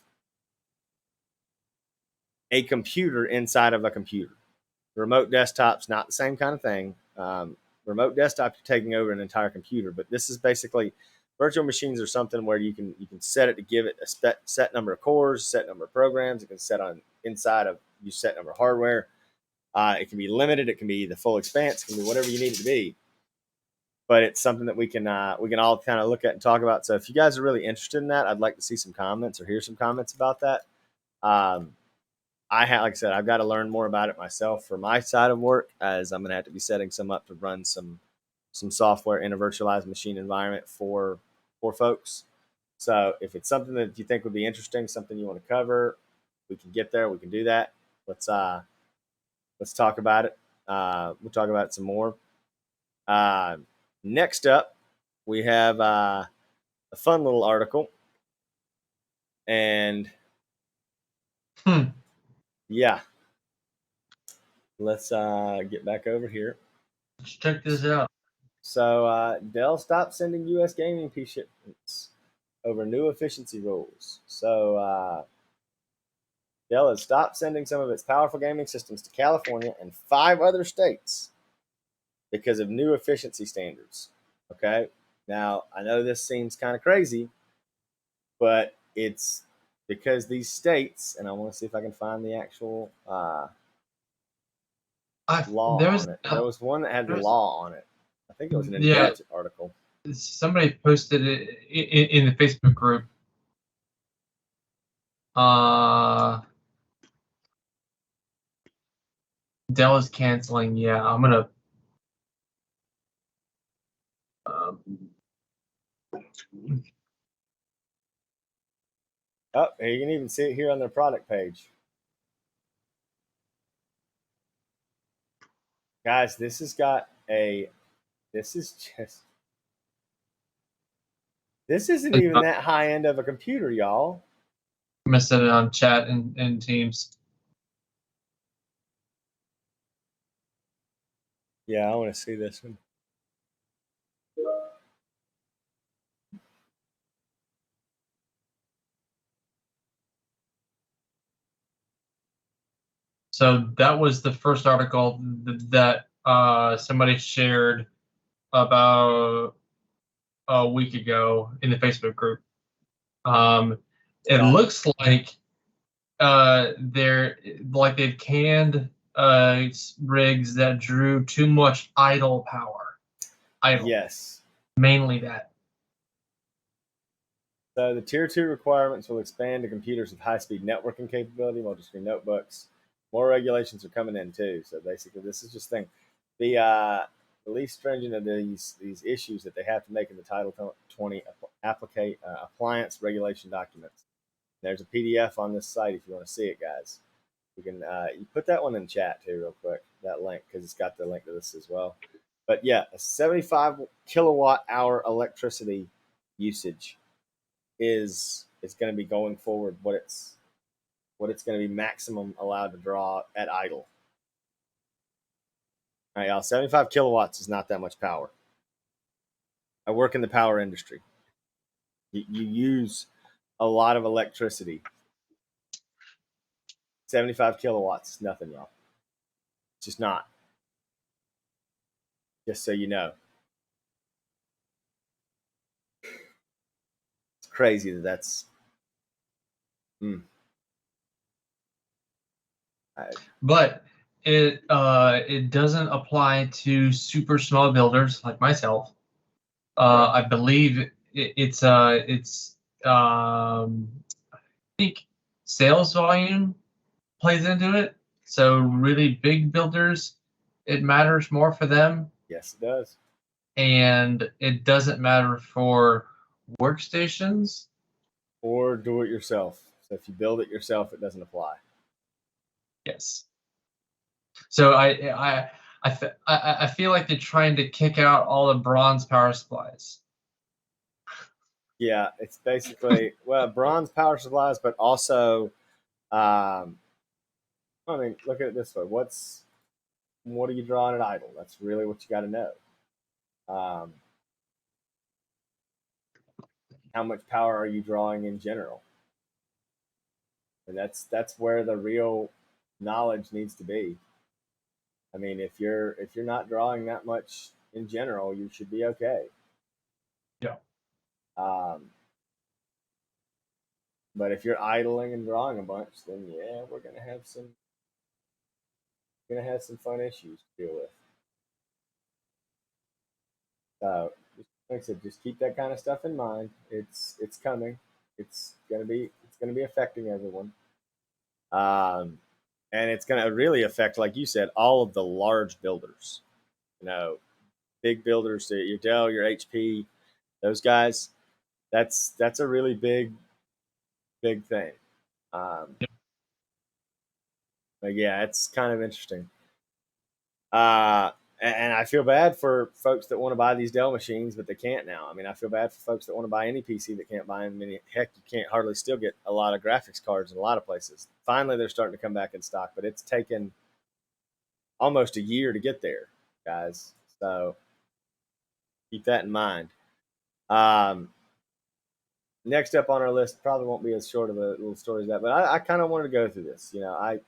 Speaker 1: a computer inside of a computer. Remote desktop's not the same kind of thing. Remote desktop, you're taking over an entire computer, but this is basically virtual machines are something where you can set it to give it a set number of cores, set number of programs. It can set on inside of you set number of hardware. It can be limited. It can be the full expanse. It can be whatever you need it to be. But it's something that we can all kind of look at and talk about. So if you guys are really interested in that, I'd like to see some comments or hear some comments about that. Like I said, I've got to learn more about it myself for my side of work, as I'm going to have to be setting some up to run some software in a virtualized machine environment for folks. So if it's something that you think would be interesting, something you want to cover, we can get there. We can do that. Let's talk about it. We'll talk about it some more. Next up, we have a fun little article, and yeah, let's get back over here.
Speaker 2: Let's check this out.
Speaker 1: So Dell stopped sending U.S. gaming PC shipments over new efficiency rules. So Dell has stopped sending some of its powerful gaming systems to California and 5 other states because of new efficiency standards. Okay, now I know this seems kind of crazy, but it's because these states, and I want to see if I can find the actual law on it. There was one that had the law on it. I think it was an Engadget article.
Speaker 2: Somebody posted it in the Facebook group. Dell is canceling. Yeah, I'm gonna.
Speaker 1: Oh, you can even see it here on their product page. Guys, this is this isn't even that high end of a computer, y'all.
Speaker 2: I'm gonna set it on chat and Teams.
Speaker 1: Yeah, I want to see this one.
Speaker 2: So that was the first article that somebody shared about a week ago in the Facebook group. It looks like they've canned rigs that drew too much idle power.
Speaker 1: Yes.
Speaker 2: Mainly that.
Speaker 1: So the Tier 2 requirements will expand to computers with high-speed networking capability, multi-screen notebooks. More regulations are coming in too. So basically, this is just the least stringent of these issues that they have to make in the Title 20 appliance regulation documents. There's a PDF on this site if you want to see it, guys. You can you put that one in chat too, real quick. That link, because it's got the link to this as well. But yeah, a 75 kilowatt hour electricity usage is going to be going forward what it's going to be maximum allowed to draw at idle. All right, y'all, 75 kilowatts is not that much power. I work in the power industry. You use a lot of electricity. 75 kilowatts is nothing, y'all. It's just not. Just so you know. It's crazy that's.
Speaker 2: But it doesn't apply to super small builders like myself. I believe I think sales volume plays into it. So really big builders, it matters more for them.
Speaker 1: Yes, it does.
Speaker 2: And it doesn't matter for workstations
Speaker 1: or do it yourself. So if you build it yourself, it doesn't apply.
Speaker 2: Yes. So I feel like they're trying to kick out all the bronze power supplies.
Speaker 1: Yeah, it's basically bronze power supplies, but also, I mean, look at it this way: what are you drawing at idle? That's really what you got to know. How much power are you drawing in general? And that's where the real knowledge needs to be. I mean, if you're not drawing that much in general, you should be okay.
Speaker 2: Yeah.
Speaker 1: But if you're idling and drawing a bunch, then yeah, we're gonna have some You're gonna have some fun issues to deal with. So, like I said, just keep that kind of stuff in mind. It's coming. It's gonna be affecting everyone. Um, and it's gonna really affect, like you said, all of the large builders. You know, big builders, your Dell, your HP, those guys. That's a really big thing. Um, but yeah, it's kind of interesting. Uh, and I feel bad for folks that want to buy these Dell machines, but they can't now. I mean, I feel bad for folks that want to buy any PC that can't buy them. I mean, heck, you can't hardly still get a lot of graphics cards in a lot of places. Finally, they're starting to come back in stock, but it's taken almost a year to get there, guys. So keep that in mind. Um, Next up on our list probably won't be as short of a little story as that, but I kind of wanted to go through this. I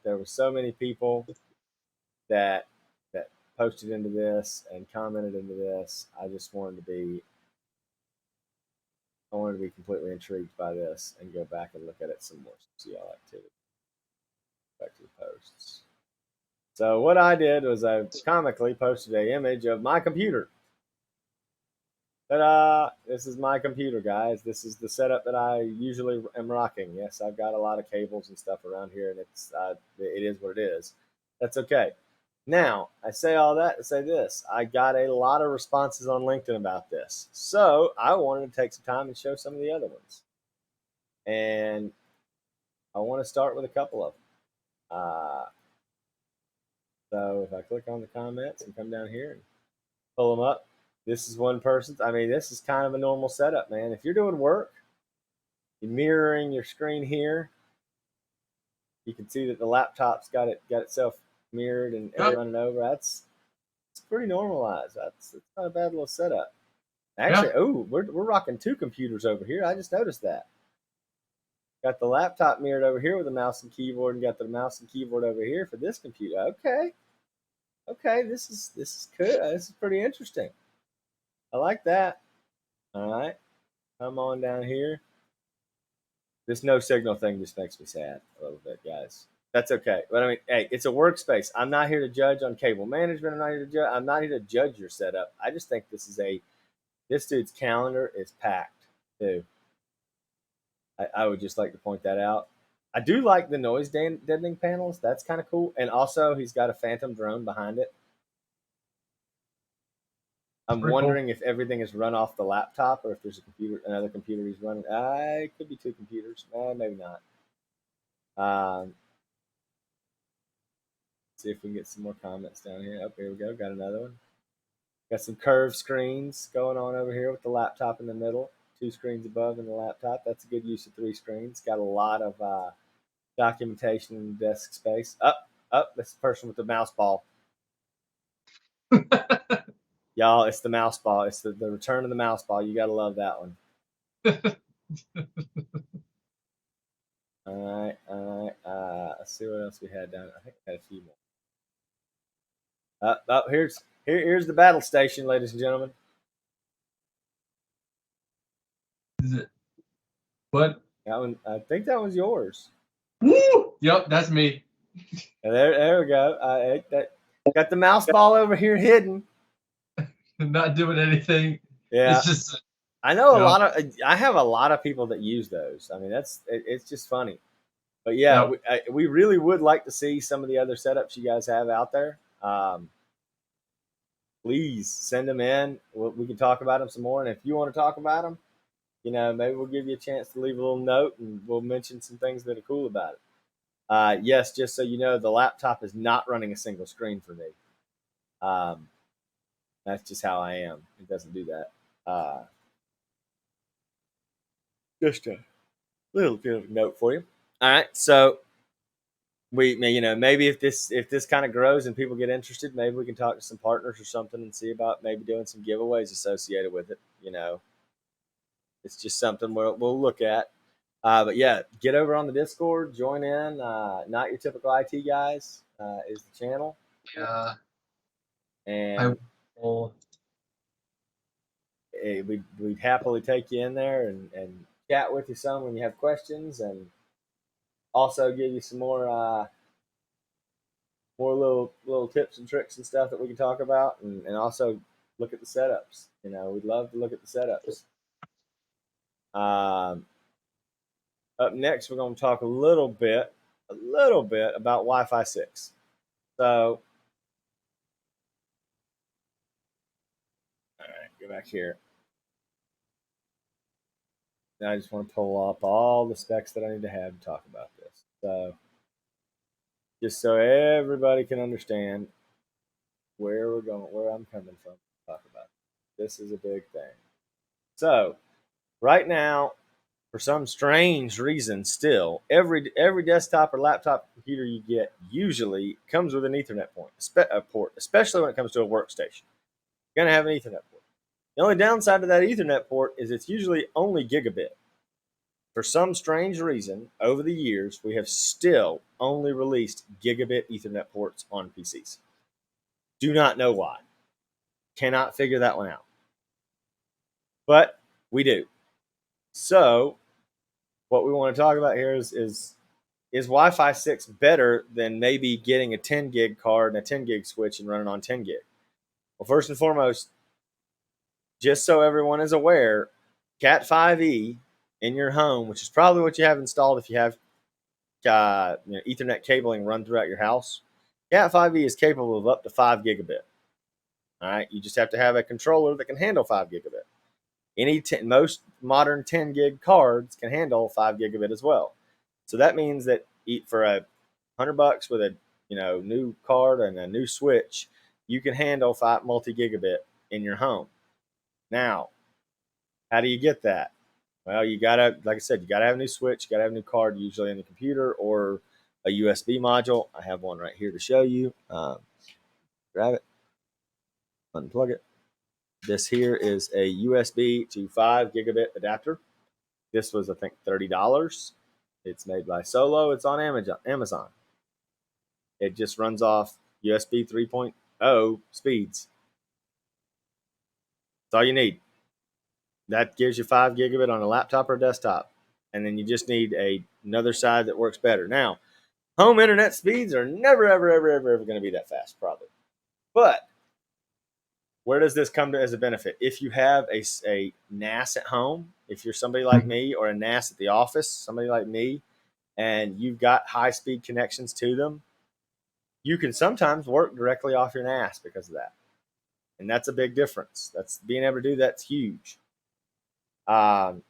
Speaker 1: there were so many people that that posted into this and commented into this. I wanted to be completely intrigued by this and go back and look at it some more, see all activity. Back to the posts. So what I did was I comically posted a image of my computer. Ta-da! This is my computer, guys. This is the setup that I usually am rocking. Yes, I've got a lot of cables and stuff around here, and it is what it is. That's okay. Now, I say all that to say this. I got a lot of responses on LinkedIn about this. So I wanted to take some time and show some of the other ones. And I want to start with a couple of them. So if I click on the comments and come down here and pull them up, this is one person's. I mean, this is kind of a normal setup, man. If you're doing work, you're mirroring your screen here. You can see that the laptop's got itself mirrored and running over. It's pretty normalized. That's not a bad little setup. Actually, we're rocking two computers over here. I just noticed that. Got the laptop mirrored over here with a mouse and keyboard, and got the mouse and keyboard over here for this computer. Okay, this is good. This is pretty interesting. I like that. All right, come on down here. This no signal thing just makes me sad a little bit, guys. That's okay. But I mean, hey, it's a workspace. I'm not here to judge on cable management. I'm not here to judge your setup. I just think this dude's calendar is packed too. I would just like to point that out. I do like the noise deadening panels. That's kind of cool. And also, he's got a phantom drone behind it. I'm wondering if everything is run off the laptop or if there's another computer he's running. It could be two computers. Maybe not. See if we can get some more comments down here. Oh, here we go. Got another one. Got some curved screens going on over here with the laptop in the middle. Two screens above in the laptop. That's a good use of three screens. Got a lot of documentation in the desk space. That's the person with the mouse ball. Y'all, it's the mouse ball. It's the return of the mouse ball. You got to love that one. All right. Let's see what else we had down. I think we had a few more. Here's the battle station, ladies and gentlemen.
Speaker 2: Is it? What?
Speaker 1: That one, I think that was yours.
Speaker 2: Woo! Yep, that's me.
Speaker 1: There we go. Got the mouse ball over here hidden.
Speaker 2: Not doing anything.
Speaker 1: Yeah,
Speaker 2: it's just.
Speaker 1: I know I have a lot of people that use those. I mean, it's just funny. But yeah, we really would like to see some of the other setups you guys have out there. Please send them in. We can talk about them some more. And if you want to talk about them, maybe we'll give you a chance to leave a little note and we'll mention some things that are cool about it. Yes, just so you know, the laptop is not running a single screen for me. That's just how I am. It doesn't do that. Just a little bit of a note for you. All right, so maybe if this kind of grows and people get interested, maybe we can talk to some partners or something and see about maybe doing some giveaways associated with it. It's just something we'll look at. But yeah, get over on the Discord, join in. Not Your Typical IT Guys is the channel.
Speaker 2: Yeah.
Speaker 1: And we'd happily take you in there and chat with you some when you have questions, and also give you some more more little tips and tricks and stuff that we can talk about, and also look at the setups. We'd love to look at the setups. Up next, we're going to talk a little bit about Wi-Fi 6. So, all right, go back here. Now I just want to pull up all the specs that I need to have to talk about this. So, just so everybody can understand where we're going, where I'm coming from to talk about this is a big thing. So, right now, for some strange reason, still every desktop or laptop computer you get usually comes with an Ethernet port, especially when it comes to a workstation. You're gonna have an Ethernet port. The only downside to that Ethernet port is it's usually only gigabit. For some strange reason, over the years, we have still only released gigabit Ethernet ports on PCs. Do not know why. Cannot figure that one out. But we do. So, what we want to talk about here is Wi-Fi 6 better than maybe getting a 10 gig card and a 10 gig switch and running on 10 gig? Well, first and foremost, just so everyone is aware, Cat 5e in your home, which is probably what you have installed if you have Ethernet cabling run throughout your house, Cat 5e is capable of up to 5 gigabit. All right, you just have to have a controller that can handle 5 gigabit. Most modern 10 gig cards can handle 5 gigabit as well. So that means that for $100 with a new card and a new switch, you can handle 5 multi-gigabit in your home. Now, how do you get that? Well, you gotta, like I said, you gotta have a new switch, you gotta have a new card, usually in the computer or a USB module. I have one right here to show you. Grab it, unplug it. This here is a USB to 5 gigabit adapter. This was, I think, $30. It's made by Solo. It's on Amazon. It just runs off USB 3.0 speeds. That's all you need. That gives you 5 gigabit on a laptop or a desktop. And then you just need another side that works better. Now, home internet speeds are never, ever, ever, ever, ever going to be that fast, probably. But where does this come to as a benefit? If you have a NAS at home, if you're somebody like me, or a NAS at the office, somebody like me, and you've got high-speed connections to them, you can sometimes work directly off your NAS because of that. And that's a big difference. That's being able to do that's huge. So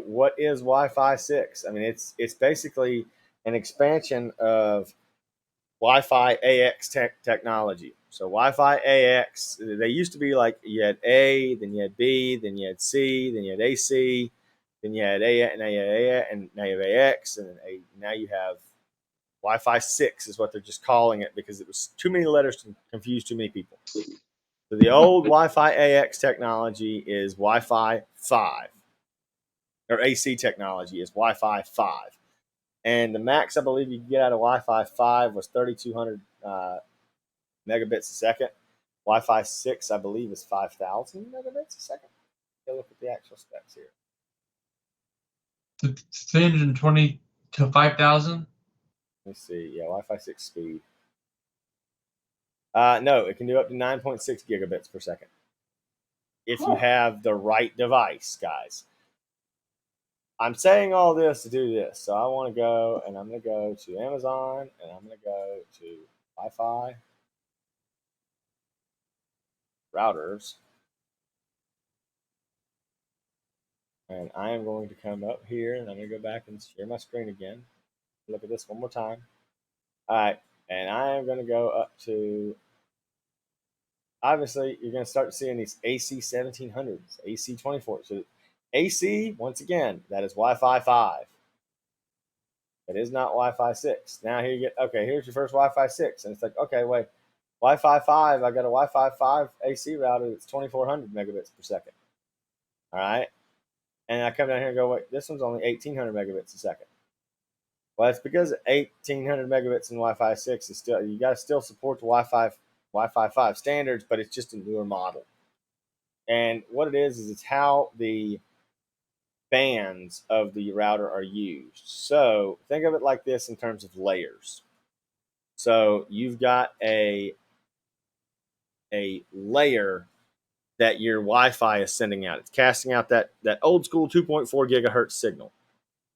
Speaker 1: what is Wi-Fi 6? I mean, it's basically an expansion of Wi-Fi AX technology. So Wi-Fi AX, they used to be like you had A, then you had B, then you had C, then you had AC, then you had A, and now you have A, and now you have AX, and now you have Wi-Fi 6 is what they're just calling it because it was too many letters to confuse too many people. So the old Wi-Fi AX technology is Wi-Fi 5, or AC technology is Wi-Fi 5. And the max I believe you could get out of Wi-Fi 5 was 3,200 megabits a second. Wi-Fi 6, I believe, is 5,000 megabits a second. Look at the actual specs here.
Speaker 2: 320 to 5,000?
Speaker 1: Let me see. Yeah, Wi-Fi 6 speed. No, it can do up to 9.6 gigabits per second. If you have the right device, guys. I'm saying all this to do this. So I want to go, and I'm going to go to Amazon, and I'm going to go to Wi-Fi routers. And I am going to come up here, and I'm going to go back and share my screen again. Look at this one more time. All right, and I am going to go up to, obviously, you're going to start seeing these AC 1700s, AC 24. So AC, once again, that is Wi-Fi 5. It is not Wi-Fi 6. Now here you get, okay, here's your first Wi-Fi 6. And it's like, okay, wait, Wi-Fi 5, I got a Wi-Fi 5 AC router that's 2,400 megabits per second. All right. And I come down here and go, wait, this one's only 1,800 megabits a second. Well, it's because 1,800 megabits in Wi-Fi 6 is still, you got to still support the Wi-Fi 5 standards, but it's just a newer model. And what it is it's how the bands of the router are used. So think of it like this in terms of layers. So you've got a layer that your Wi-Fi is sending out. It's casting out that old school 2.4 gigahertz signal.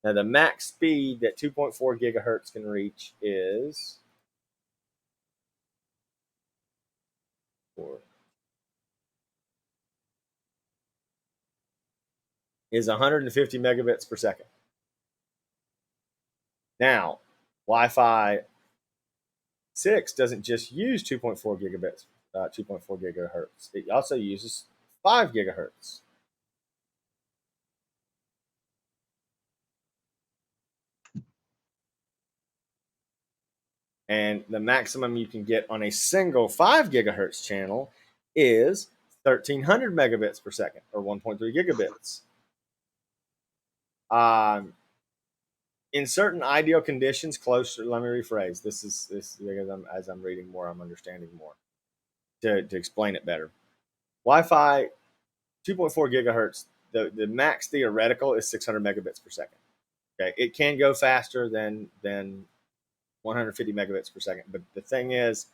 Speaker 1: Now the max speed that 2.4 gigahertz can reach is 150 megabits per second. Now, Wi-Fi 6 doesn't just use 2.4 gigabits, 2.4 gigahertz. It also uses 5 gigahertz. And the maximum you can get on a single 5 gigahertz channel is 1300 megabits per second, or 1.3 gigabits. In certain ideal conditions, closer. Let me rephrase. This is because as I'm reading more, I'm understanding more to explain it better. Wi-Fi 2.4 gigahertz. The max theoretical is 600 megabits per second. Okay, it can go faster than 150 megabits per second, but the thing is,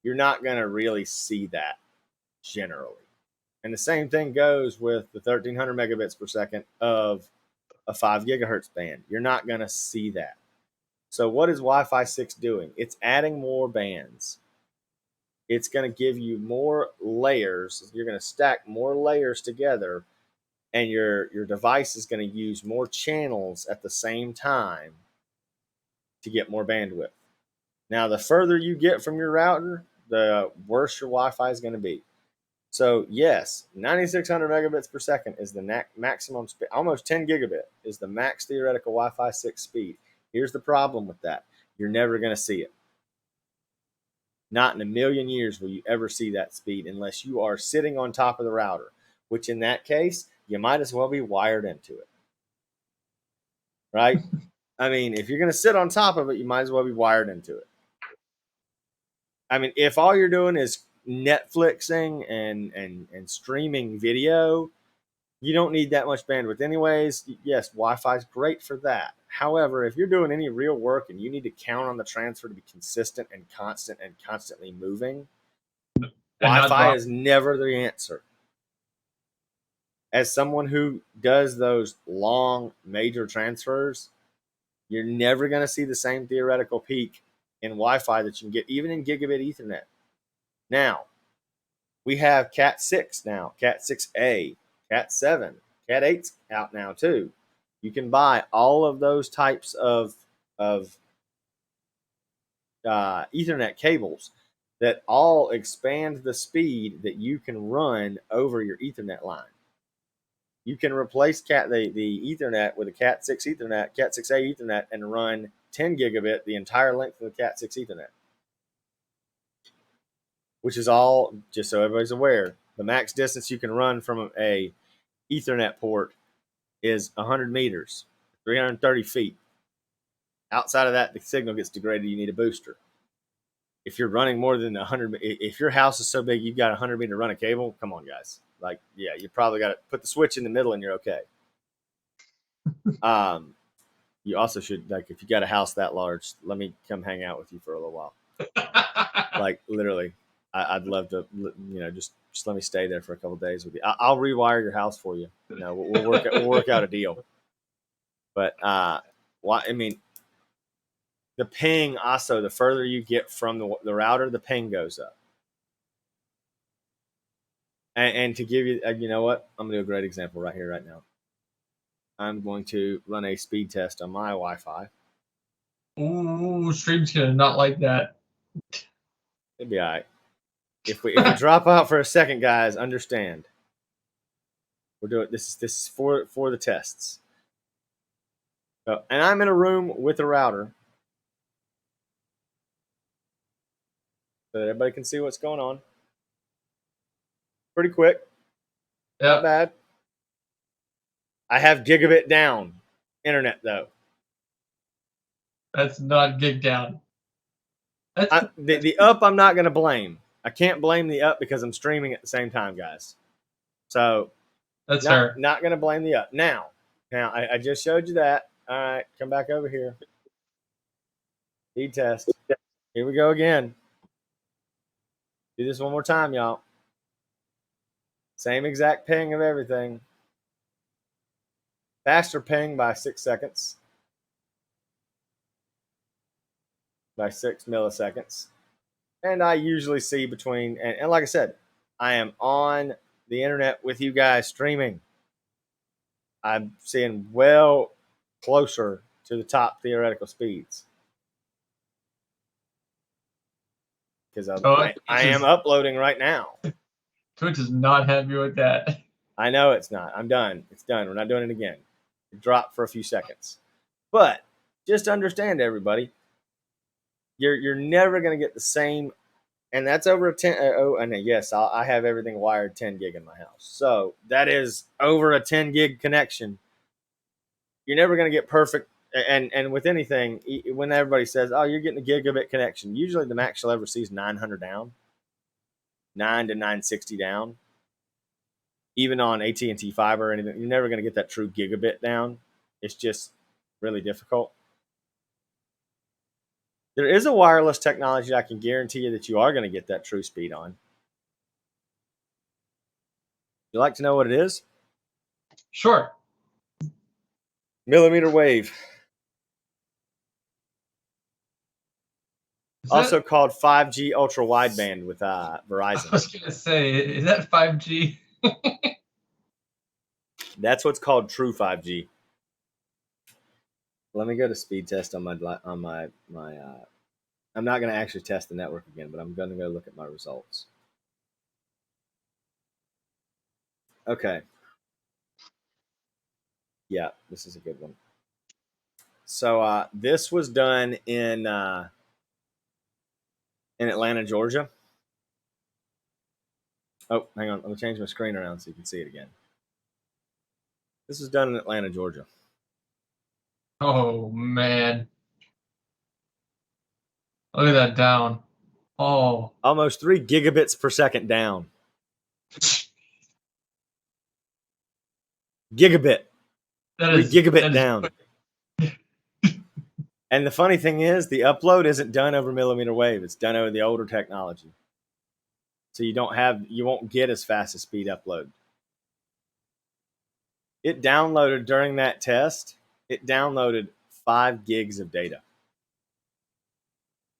Speaker 1: you're not going to really see that generally. And the same thing goes with the 1300 megabits per second of a 5 gigahertz band. You're not going to see that. So what is Wi-Fi 6 doing? It's adding more bands. It's going to give you more layers. You're going to stack more layers together, and your device is going to use more channels at the same time to get more bandwidth. Now, the further you get from your router, the worse your Wi-Fi is going to be. So yes, 9,600 megabits per second is the maximum speed. Almost 10 gigabit is the max theoretical Wi-Fi 6 speed. Here's the problem with that. You're never going to see it. Not in a million years will you ever see that speed unless you are sitting on top of the router, which in that case, you might as well be wired into it. Right? I mean, if you're going to sit on top of it, you might as well be wired into it. I mean, if all you're doing is Netflixing and streaming video, you don't need that much bandwidth anyways. Yes, Wi-Fi is great for that. However, if you're doing any real work and you need to count on the transfer to be consistent and constant and constantly moving, Wi-Fi is never the answer. As someone who does those long major transfers, you're never going to see the same theoretical peak in Wi-Fi that you can get even in gigabit Ethernet. Now, we have Cat 6 now, Cat 6A, Cat 7, Cat 8's out now too. You can buy all of those types of Ethernet cables that all expand the speed that you can run over your Ethernet line. You can replace the Ethernet with a Cat 6 Ethernet, Cat 6A Ethernet, and run 10 gigabit the entire length of the Cat 6 Ethernet. Which is all, just so everybody's aware, the max distance you can run from a Ethernet port is 100 meters, 330 feet. Outside of that, the signal gets degraded. You need a booster. If you're running more than 100, if your house is so big you've got a 100 meter run of cable, come on, guys. Like, yeah, you probably got to put the switch in the middle and you're okay. You also should, like, if you got a house that large, let me come hang out with you for a little while. Like, literally, I'd love to, just let me stay there for a couple of days with you. I'll rewire your house for you. We'll work out a deal. But I mean, the ping also, the further you get from the router, the ping goes up. And to give you, you know what? I'm going to do a great example right here, right now. I'm going to run a speed test on my Wi-Fi.
Speaker 2: Ooh, stream's going to not like that.
Speaker 1: It'd be all right. If we drop out for a second, guys, understand. We're doing this is for the tests. So, and I'm in a room with a router so that everybody can see what's going on. Pretty quick. Yep. Not bad. I have gigabit down internet though.
Speaker 2: That's not gig down.
Speaker 1: The up I'm not going to blame. I can't blame the up because I'm streaming at the same time, guys. So
Speaker 2: that's fair.
Speaker 1: Not going to blame the up. Now I just showed you that. All right, come back over here. Speed test. Here we go again. Do this one more time, y'all. Same exact ping of everything. Faster ping by 6 seconds. By 6 milliseconds. And I usually see between, and like I said, I am on the internet with you guys streaming. I'm seeing well closer to the top theoretical speeds. Because I am uploading right now.
Speaker 2: Twitch is not happy with that.
Speaker 1: I know it's not. I'm done. It's done. We're not doing it again. It dropped for a few seconds. But just understand, everybody, you're never going to get the same, and that's over a 10. And yes, I have everything wired 10 gig in my house. So that is over a 10 gig connection. You're never going to get perfect. And with anything, when everybody says, "Oh, you're getting a gigabit connection," usually the max you'll ever see is 900 down, 9 to 960 down. Even on AT&T fiber or anything, you're never going to get that true gigabit down. It's just really difficult. There is a wireless technology I can guarantee you that you are going to get that true speed on. You like to know what it is?
Speaker 2: Sure.
Speaker 1: Millimeter wave. Also called 5G ultra wideband with Verizon.
Speaker 2: I was going to say, is that 5G?
Speaker 1: That's what's called true 5G. Let me go to speed test on my I'm not going to actually test the network again, but I'm going to go look at my results. Okay. Yeah, this is a good one. So this was done in Atlanta, Georgia. Oh, hang on. Let me change my screen around so you can see it again. This was done in Atlanta, Georgia.
Speaker 2: Oh, man. Look at that down. Oh.
Speaker 1: Almost 3 gigabits per second down. Gigabit.
Speaker 2: That
Speaker 1: 3
Speaker 2: is,
Speaker 1: gigabit
Speaker 2: that
Speaker 1: down. And the funny thing is, the upload isn't done over millimeter wave. It's done over the older technology. So you won't get as fast a speed upload. It downloaded during that test, it downloaded 5 gigs of data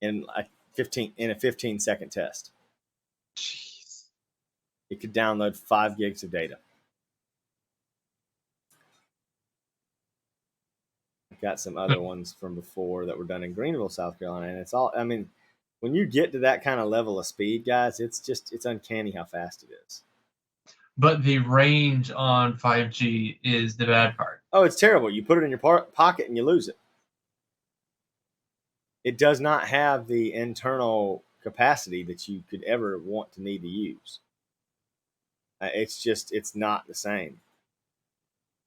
Speaker 1: in a 15-second test.
Speaker 2: Jeez.
Speaker 1: It could download 5 gigs of data. I've got some other ones from before that were done in Greenville, South Carolina, and it's all. I mean, when you get to that kind of level of speed, guys, it's uncanny how fast it is.
Speaker 2: But the range on 5G is the bad part.
Speaker 1: Oh, it's terrible. You put it in your pocket and you lose it. It does not have the internal capacity that you could ever want to need to use. It's not the same.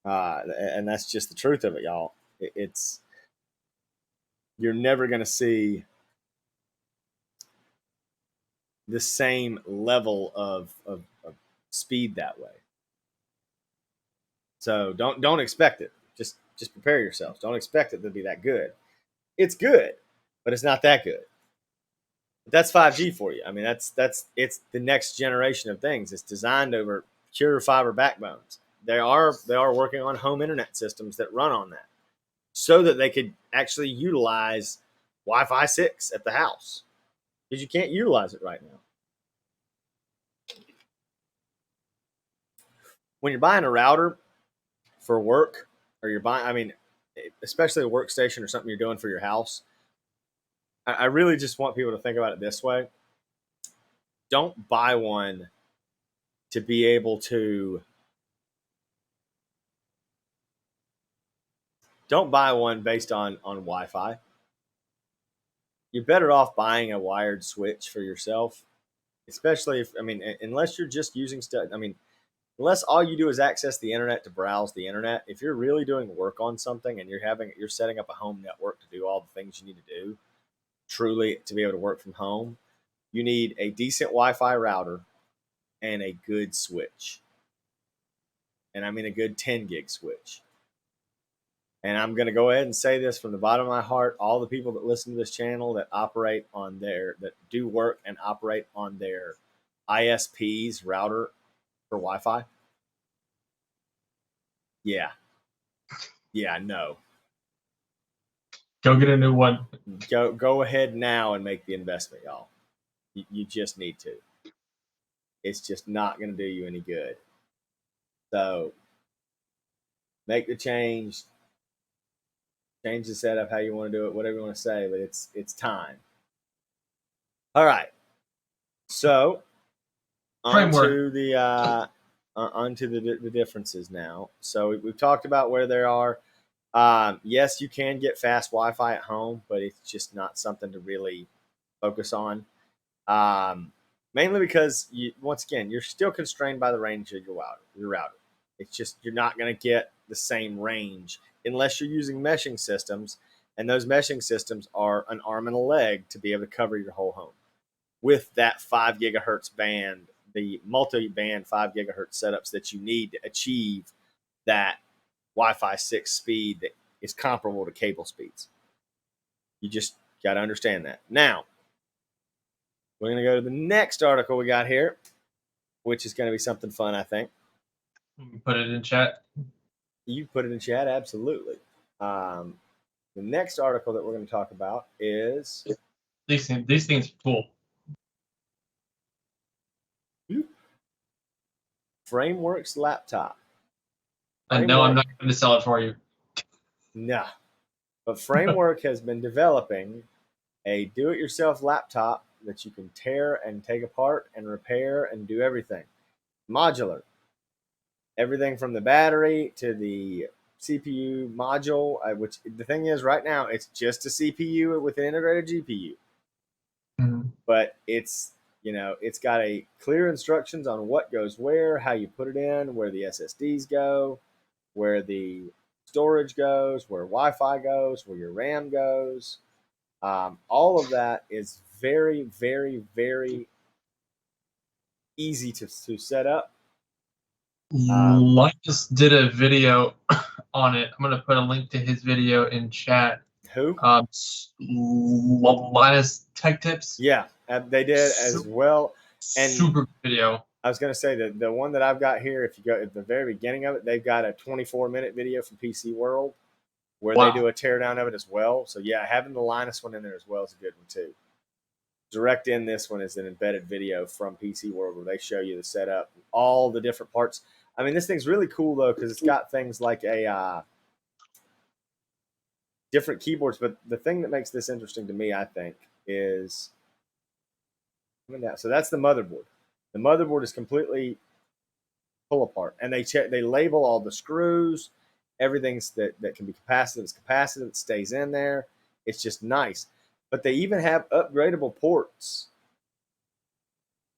Speaker 1: And that's just the truth of it, y'all. You're never going to see the same level of speed that way. So don't expect it. Just prepare yourselves. Don't expect it to be that good. It's good, but it's not that good. But that's 5G for you. I mean, it's the next generation of things. It's designed over pure fiber backbones. They are working on home internet systems that run on that, so that they could actually utilize Wi-Fi 6 at the house, because you can't utilize it right now. When you're buying a router for work, or you're buying, I mean, especially a workstation or something you're doing for your house, I really just want people to think about it this way. Don't buy one to be able to. Don't buy one based on Wi-Fi. You're better off buying a wired switch for yourself, especially if, I mean, unless you're just using stuff. I mean, unless all you do is access the internet to browse the internet. If you're really doing work on something and you're setting up a home network to do all the things you need to do, truly to be able to work from home, you need a decent Wi-Fi router and a good switch. And I mean a good 10 gig switch. And I'm going to go ahead and say this from the bottom of my heart. All the people that listen to this channel that do work and operate on their ISP's router for Wi-Fi. Yeah. No.
Speaker 2: Go get a new one.
Speaker 1: Go ahead now and make the investment, y'all. You just need to. It's just not going to do you any good. So make the change the setup how you want to do it, whatever you want to say, but it's time. All right. So onto the differences now. So we've talked about where there are. Yes, you can get fast Wi-Fi at home, but it's just not something to really focus on. Mainly because once again, you're still constrained by the range of your router. It's just you're not going to get the same range unless you're using meshing systems, and those meshing systems are an arm and a leg to be able to cover your whole home with that 5 gigahertz band, the multi-band 5 gigahertz setups that you need to achieve that Wi-Fi 6 speed that is comparable to cable speeds. You just got to understand that. Now, we're going to go to the next article we got here, which is going to be something fun, I think.
Speaker 2: Put it in chat.
Speaker 1: You put it in chat, absolutely. The next article that we're going to talk about is
Speaker 2: these things are cool.
Speaker 1: Frameworks laptop.
Speaker 2: I know I'm not going to sell it for you.
Speaker 1: No, but Framework has been developing a do-it-yourself laptop that you can tear and take apart and repair and do everything. Modular. Everything from the battery to the CPU module, which the thing is right now, it's just a CPU with an integrated GPU.
Speaker 2: Mm-hmm.
Speaker 1: But it's got a clear instructions on what goes where, how you put it in, where the SSDs go, where the storage goes, where Wi-Fi goes, where your RAM goes. All of that is very, very, very easy to set up.
Speaker 2: Linus did a video on it. I'm going to put a link to his video in chat.
Speaker 1: Who?
Speaker 2: Linus Tech Tips.
Speaker 1: Yeah, they did as well. And
Speaker 2: super good video.
Speaker 1: I was going to say that the one that I've got here, if you go at the very beginning of it, they've got a 24-minute video from PC World where they do a teardown of it as well. So yeah, having the Linus one in there as well is a good one too. Direct in this one is an embedded video from PC World where they show you the setup, all the different parts. I mean, this thing's really cool though because it's got things like a different keyboards. But the thing that makes this interesting to me, I think, is so that's the motherboard. The motherboard is completely pull apart, and they label all the screws, everything's that can be capacitive is capacitive, stays in there. It's just nice. But they even have upgradable ports.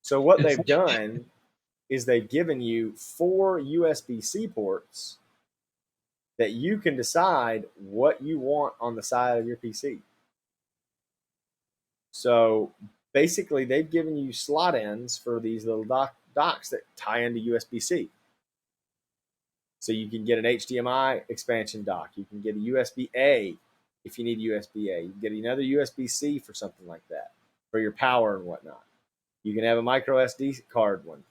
Speaker 1: So what they've done is they've given you 4 USB-C ports that you can decide what you want on the side of your PC. So basically, they've given you slot ends for these little docks that tie into USB-C. So you can get an HDMI expansion dock. You can get a USB-A if you need USB-A. You can get another USB-C for something like that, for your power and whatnot. You can have a micro SD card one.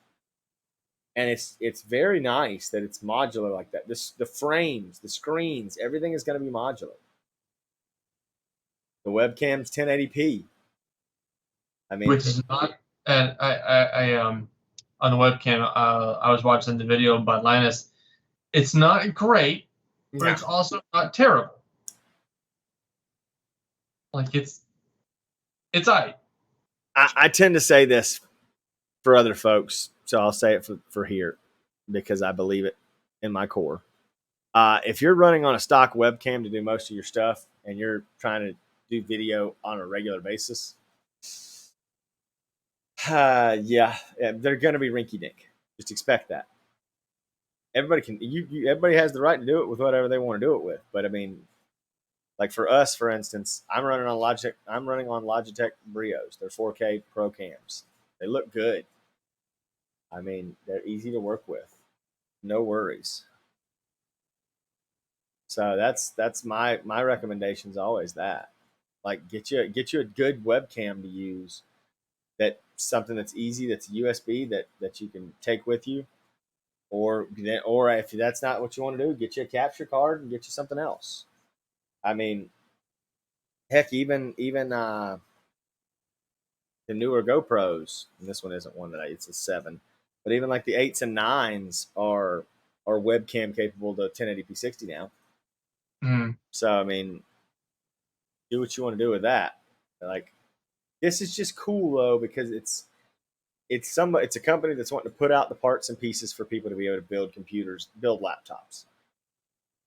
Speaker 1: And it's very nice that it's modular like that. The frames, the screens, everything is going to be modular. The webcam's 1080p. I mean,
Speaker 2: which is not. And I on the webcam, I was watching the video by Linus. It's not great, but it's also not terrible. Like it's alright.
Speaker 1: I tend to say this for other folks, so I'll say it for here because I believe it in my core. If you're running on a stock webcam to do most of your stuff and you're trying to do video on a regular basis, yeah, they're going to be rinky-dink. Just expect that. Everybody can. Everybody has the right to do it with whatever they want to do it with. But I mean, like for us, for instance, I'm running on Logitech Brios. They're 4K Pro cams. They look good. I mean, they're easy to work with. No worries. So that's my recommendation's always that. Like get you a good webcam to use, that something that's easy, that's USB that you can take with you, or if that's not what you want to do, get you a capture card and get you something else. I mean, heck, even the newer GoPros, and this one isn't one that it's a 7, but even like the 8s and 9s are webcam capable to 1080p 60 now.
Speaker 2: Mm.
Speaker 1: So I mean, do what you want to do with that. Like, this is just cool though, because it's a company that's wanting to put out the parts and pieces for people to be able to build computers, build laptops.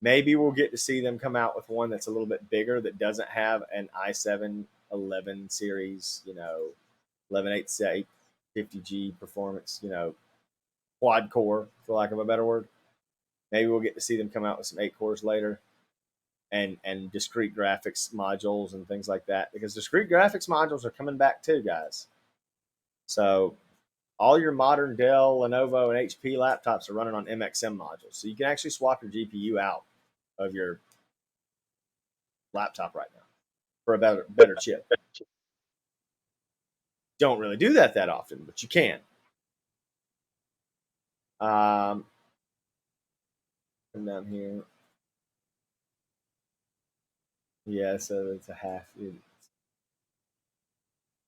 Speaker 1: Maybe we'll get to see them come out with one that's a little bit bigger, that doesn't have an i7 11 series, 11.850G performance, quad core, for lack of a better word. Maybe we'll get to see them come out with some 8 cores later, and discrete graphics modules and things like that, because discrete graphics modules are coming back too, guys. So all your modern Dell, Lenovo, and HP laptops are running on MXM modules. So you can actually swap your GPU out of your laptop right now for a better chip. Don't really do that often, but you can. Come down here. Yeah, so it's a half.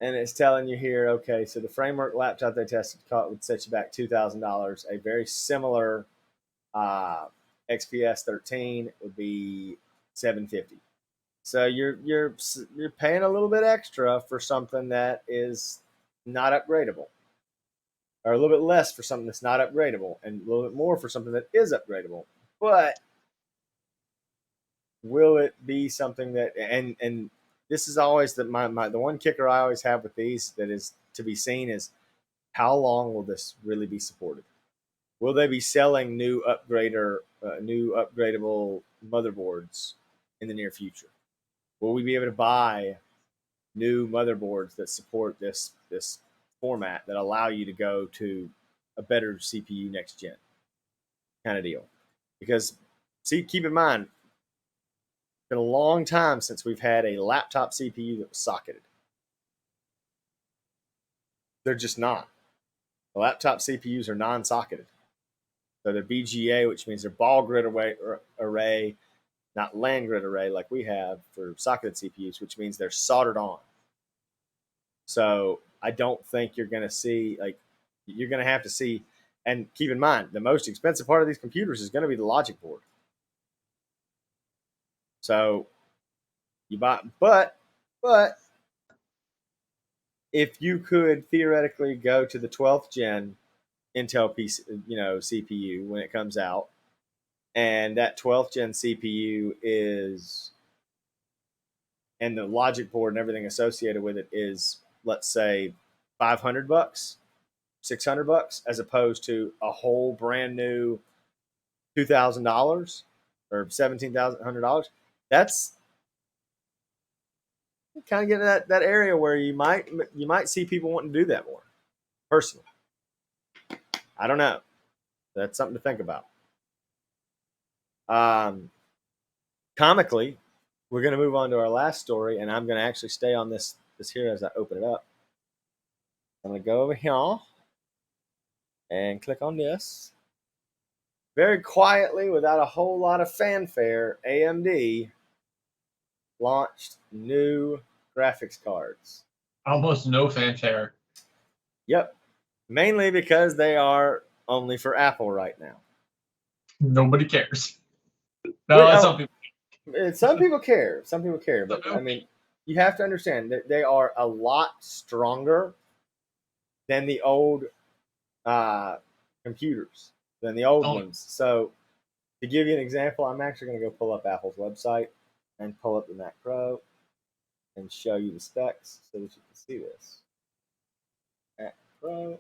Speaker 1: And it's telling you here, okay, so the framework laptop they tested would set you back $2,000. A very similar XPS 13 would be $750. So you're paying a little bit extra for something that is not upgradable, or a little bit less for something that's not upgradable, and a little bit more for something that is upgradable. But will it be something that, and this is always the one kicker I always have with these that is to be seen, is how long will this really be supported? Will they be selling new upgradable motherboards in the near future? Will we be able to buy new motherboards that support this format, that allow you to go to a better CPU next gen kind of deal? Because keep in mind, it's been a long time since we've had a laptop CPU that was socketed. They're just not. The laptop CPUs are non-socketed. So they're BGA, which means they're ball grid array, not land grid array like we have for socketed CPUs, which means they're soldered on. So I don't think you're going to see, you're going to have to see, and keep in mind, the most expensive part of these computers is going to be the logic board. So you buy, but if you could theoretically go to the 12th gen Intel PC, CPU when it comes out, and that 12th gen CPU is, and the logic board and everything associated with it is, let's say, $500, $600, as opposed to a whole brand new $2,000 or $1,700. That's kind of getting that area where you might see people wanting to do that more. Personally, I don't know. That's something to think about. Comically, we're going to move on to our last story, and I'm going to actually stay on this here as I open it up. I'm going to go over here and click on this. Very quietly, without a whole lot of fanfare, AMD launched new graphics cards.
Speaker 2: Almost no fanfare.
Speaker 1: Yep. Mainly because they are only for Apple right now.
Speaker 2: Nobody cares. No,
Speaker 1: some people care. Some people care. But, I mean, you have to understand that they are a lot stronger than the old computers, than the old ones. So, to give you an example, I'm actually going to go pull up Apple's website and pull up the Mac Pro and show you the specs so that you can see this. Mac Pro.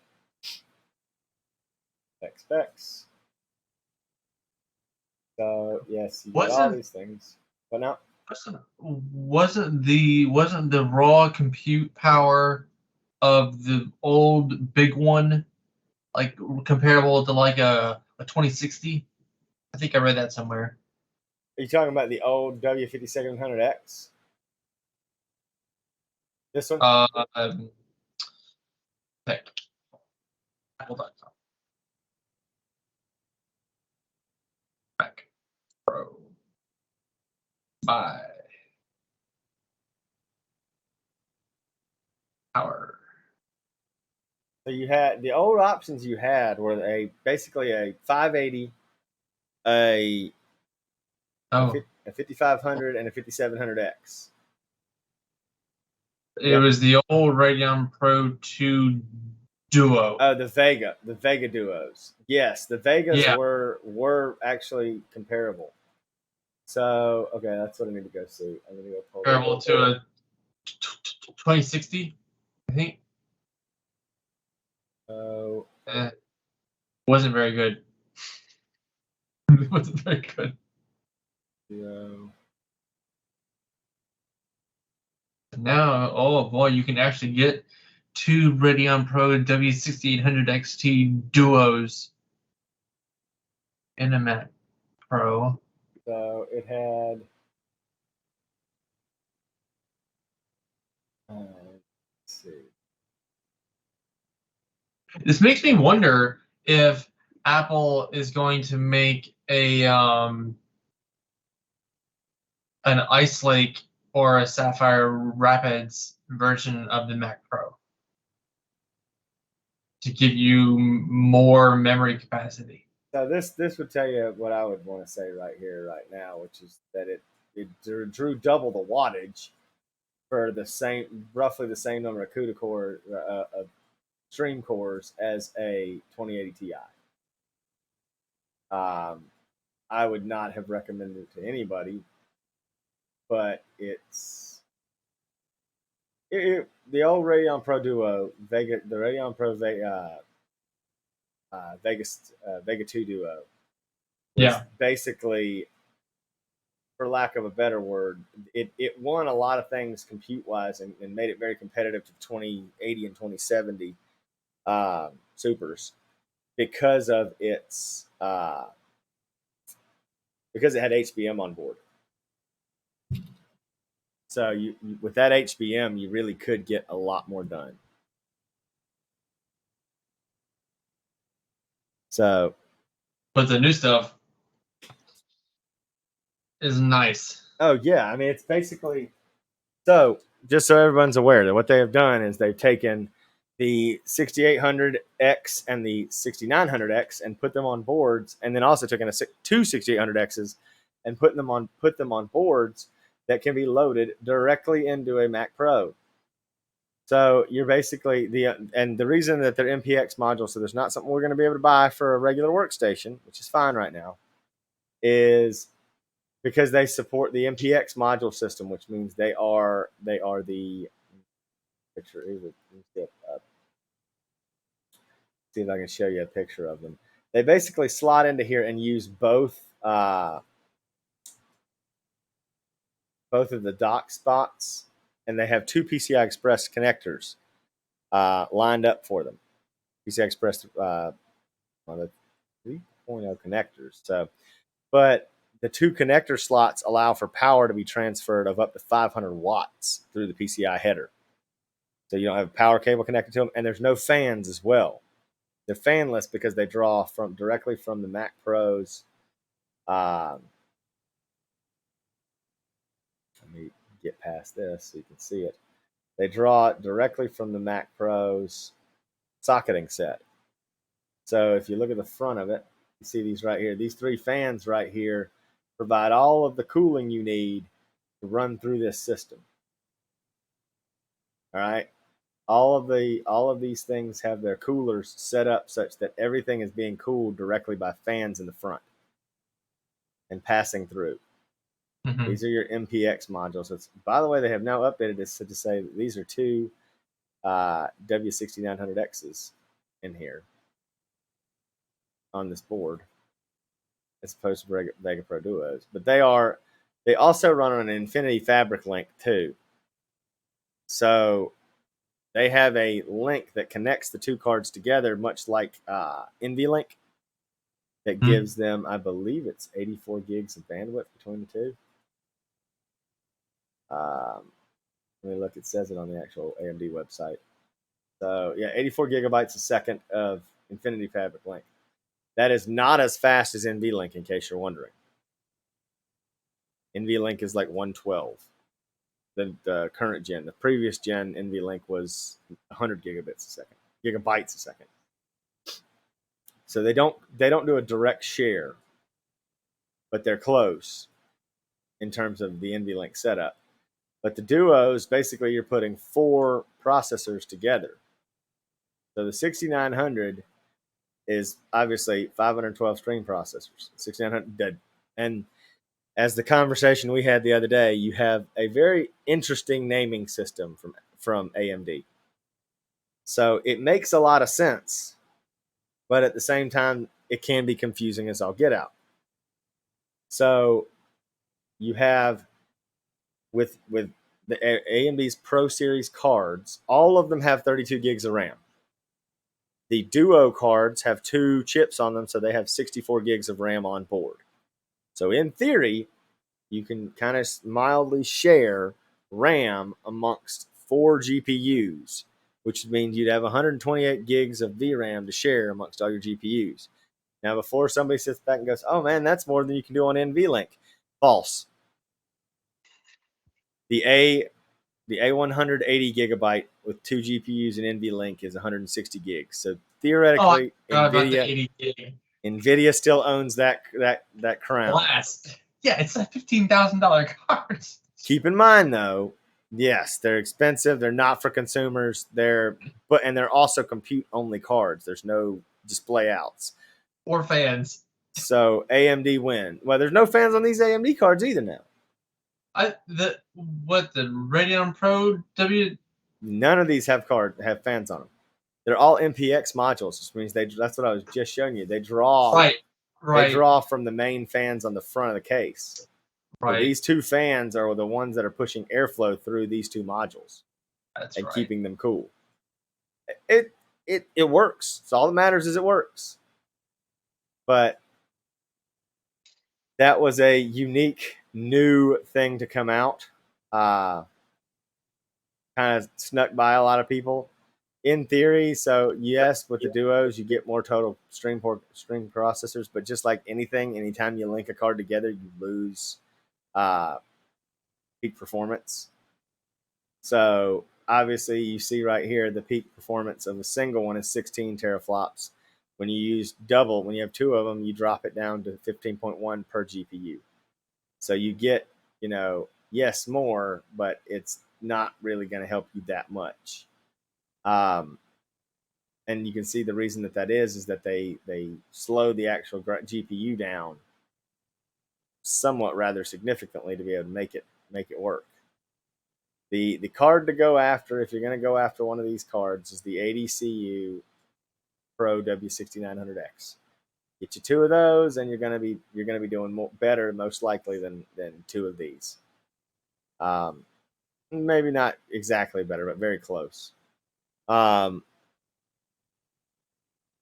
Speaker 1: Specs. So yes, you get all these things. But now
Speaker 2: wasn't the raw compute power of the old big one like comparable to like a 2060? I think I read that somewhere.
Speaker 1: Are you talking about the old W5700X? This one?
Speaker 2: Okay. Apple.com. Mac Pro. Buy. Power.
Speaker 1: So you had the old options you had were basically a 580, a
Speaker 2: Oh,
Speaker 1: a 5500, and a 5700X.
Speaker 2: it was the old Radeon Pro 2 Duo.
Speaker 1: Oh, the Vega Duos. Yes, the Vegas
Speaker 2: Yeah.
Speaker 1: were actually comparable. So okay, that's what I need to go see. I'm gonna go pull
Speaker 2: Comparable to a 2060, I think.
Speaker 1: Oh,
Speaker 2: Wasn't very good. It wasn't very good.
Speaker 1: no.
Speaker 2: Now, oh boy, you can actually get two Radeon Pro W6800 XT Duos in a Mac Pro.
Speaker 1: So it had. Let's see.
Speaker 2: This makes me wonder if Apple is going to make an Ice Lake or a Sapphire Rapids version of the Mac Pro to give you more memory capacity.
Speaker 1: So this would tell you what I would want to say right here, right now, which is that it drew double the wattage for the same, roughly the same number of CUDA core of stream cores as a 2080 Ti. I would not have recommended it to anybody, but the old Radeon Pro Duo Vega, the Radeon Pro Vega 2 Duo was basically, for lack of a better word, it won a lot of things compute wise and made it very competitive to 2080 and 2070 supers because of because it had HBM on board. So you with that HBM, you really could get a lot more done. So,
Speaker 2: but the new stuff is nice.
Speaker 1: Oh yeah, I mean it's basically, so just so everyone's aware that what they have done is they've taken the 6800X and the 6900X and put them on boards, and then also taken two 6800Xs and put them on boards that can be loaded directly into a Mac Pro. So you're basically and the reason that they're MPX modules, so there's not something we're going to be able to buy for a regular workstation, which is fine right now, is because they support the MPX module system, which means they are the picture. See if I can show you a picture of them. They basically slot into here and use both of the dock spots, and they have two PCI Express connectors lined up for them. PCI Express on the 3.0 connectors. So, but the two connector slots allow for power to be transferred of up to 500 watts through the PCI header. So you don't have a power cable connected to them, and there's no fans as well. They're fanless because they draw directly from the Mac Pros. Let me get past this so you can see it. They draw directly from the Mac Pros socketing set. So if you look at the front of it, you see these right here. These three fans right here provide all of the cooling you need to run through this system. All right. All of these things have their coolers set up such that everything is being cooled directly by fans in the front and passing through. Mm-hmm. These are your MPX modules. By the way, they have now updated this to say that these are two W6900Xs in here on this board, as opposed to Vega Pro Duos. But they also run on an Infinity Fabric link too. So they have a link that connects the two cards together, much like NVLink. that gives them, I believe it's 84 gigs of bandwidth between the two. Let me look. It says it on the actual AMD website. So yeah, 84 gigabytes a second of Infinity Fabric Link. That is not as fast as NVLink, in case you're wondering. NVLink is like 112. The current gen. The previous gen NVLink was 100 gigabytes a second. So they don't do a direct share, but they're close in terms of the NVLink setup. But the duos, basically, you're putting 4 processors together. So the 6900 is obviously 512 stream processors. 6900, and as the conversation we had the other day, you have a very interesting naming system from AMD. So it makes a lot of sense, but at the same time, it can be confusing as all get out. So you have with the AMD's Pro Series cards, all of them have 32 gigs of RAM. The Duo cards have 2 chips on them, so they have 64 gigs of RAM on board. So in theory, you can kind of mildly share RAM amongst 4 GPUs, which means you'd have 128 gigs of VRAM to share amongst all your GPUs. Now, before somebody sits back and goes, oh man, that's more than you can do on NVLink. False. The A180 gigabyte with 2 GPUs and NVLink is 160 gigs. So theoretically, NVIDIA still owns that crown.
Speaker 2: Blast. Yeah, it's a $15,000 cards.
Speaker 1: Keep in mind, though, yes, they're expensive. They're not for consumers. They're also compute-only cards. There's no display outs
Speaker 2: or fans.
Speaker 1: So AMD win. Well, there's no fans on these AMD cards either now.
Speaker 2: The Radeon Pro W?
Speaker 1: None of these have fans on them. They're all MPX modules, which means that's what I was just showing you. They draw
Speaker 2: right.
Speaker 1: They draw from the main fans on the front of the case.
Speaker 2: Right.
Speaker 1: So these 2 fans are the ones that are pushing airflow through these 2 modules.
Speaker 2: That's
Speaker 1: and
Speaker 2: right.
Speaker 1: keeping them cool. It works. So all that matters is it works. But that was a unique new thing to come out. Kind of snuck by a lot of people. In theory, so yes, with the duos, you get more total stream processors. But just like anything, anytime you link a card together, you lose peak performance. So obviously, you see right here, the peak performance of a single one is 16 teraflops. When you have 2 of them, you drop it down to 15.1 per GPU. So you get, yes, more, but it's not really going to help you that much. And you can see the reason that is that they slow the actual GPU down somewhat rather significantly to be able to make it work. The card to go after, if you're going to go after one of these cards, is the ADCU Pro W6900X. Get you 2 of those, and you're going to be doing better, most likely, than 2 of these. Maybe not exactly better, but very close. And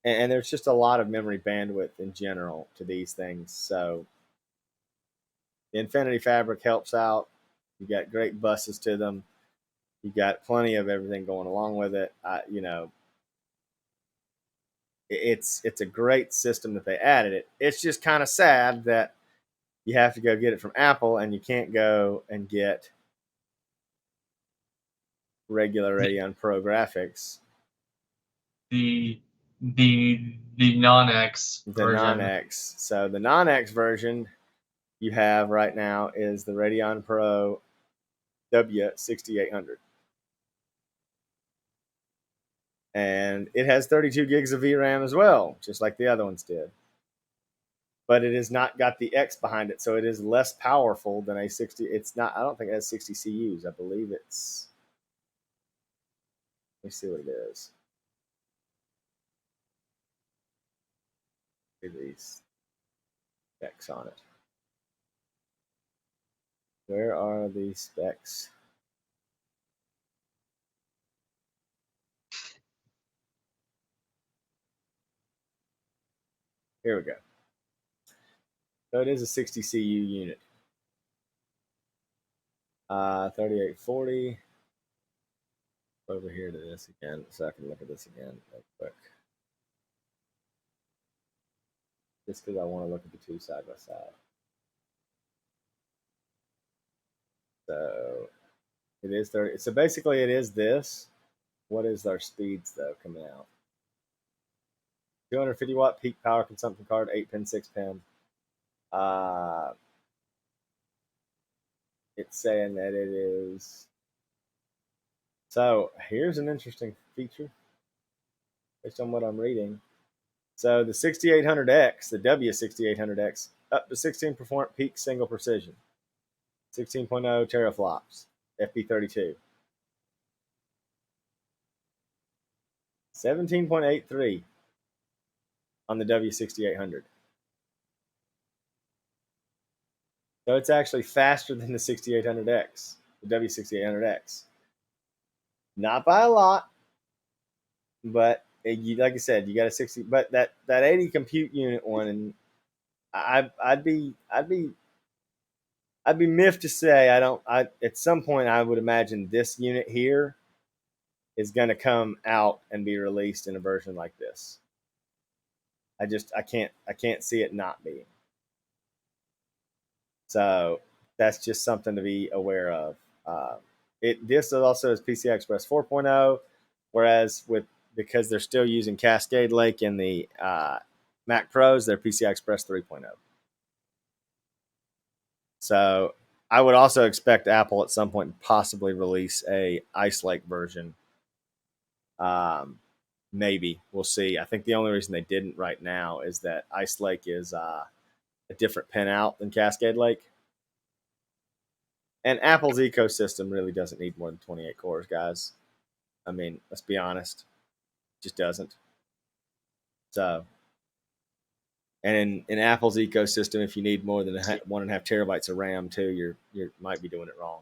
Speaker 1: there's just a lot of memory bandwidth in general to these things. So the Infinity Fabric helps out. You got great buses to them. You got plenty of everything going along with it. It's a great system that they added it. It's just kind of sad that you have to go get it from Apple and you can't go and get regular Radeon Pro graphics.
Speaker 2: The non-X version.
Speaker 1: The non-X. So the non-X version you have right now is the Radeon Pro W6800. And it has 32 gigs of VRAM as well, just like the other ones did. But it has not got the X behind it, so it is less powerful than a 60. It's not. I don't think it has 60 CUs. I believe it's. Let me see what it is. Look at these specs on it. Where are these specs? Here we go. So it is a 60 CU unit. 3840. Over here to this again, so I can look at this again real quick. Just because I want to look at the two side by side. So it is 30. So basically, it is this. What is our speeds though coming out? 250 watt peak power consumption card, 8 pin, 6 pin. It's saying that it is. So here's an interesting feature based on what I'm reading. So the 6800X, the W6800X, up to 16 performant peak single precision, 16.0 teraflops, FP32. 17.83 on the W6800. So it's actually faster than the 6800X, the W6800X. Not by a lot, but like I said, you got a 60. But that 80 compute unit one, and I'd be miffed to say I don't. At some point I would imagine this unit here is going to come out and be released in a version like this. I can't see it not being. So that's just something to be aware of. This also is PCI Express 4.0, whereas because they're still using Cascade Lake in the Mac Pros, they're PCI Express 3.0. So I would also expect Apple at some point to possibly release a Ice Lake version. Maybe we'll see. I think the only reason they didn't right now is that Ice Lake is a different pin out than Cascade Lake. And Apple's ecosystem really doesn't need more than 28 cores, guys. I mean, let's be honest, it just doesn't. So, and in Apple's ecosystem, if you need more than 1.5 terabytes of RAM too, you might be doing it wrong.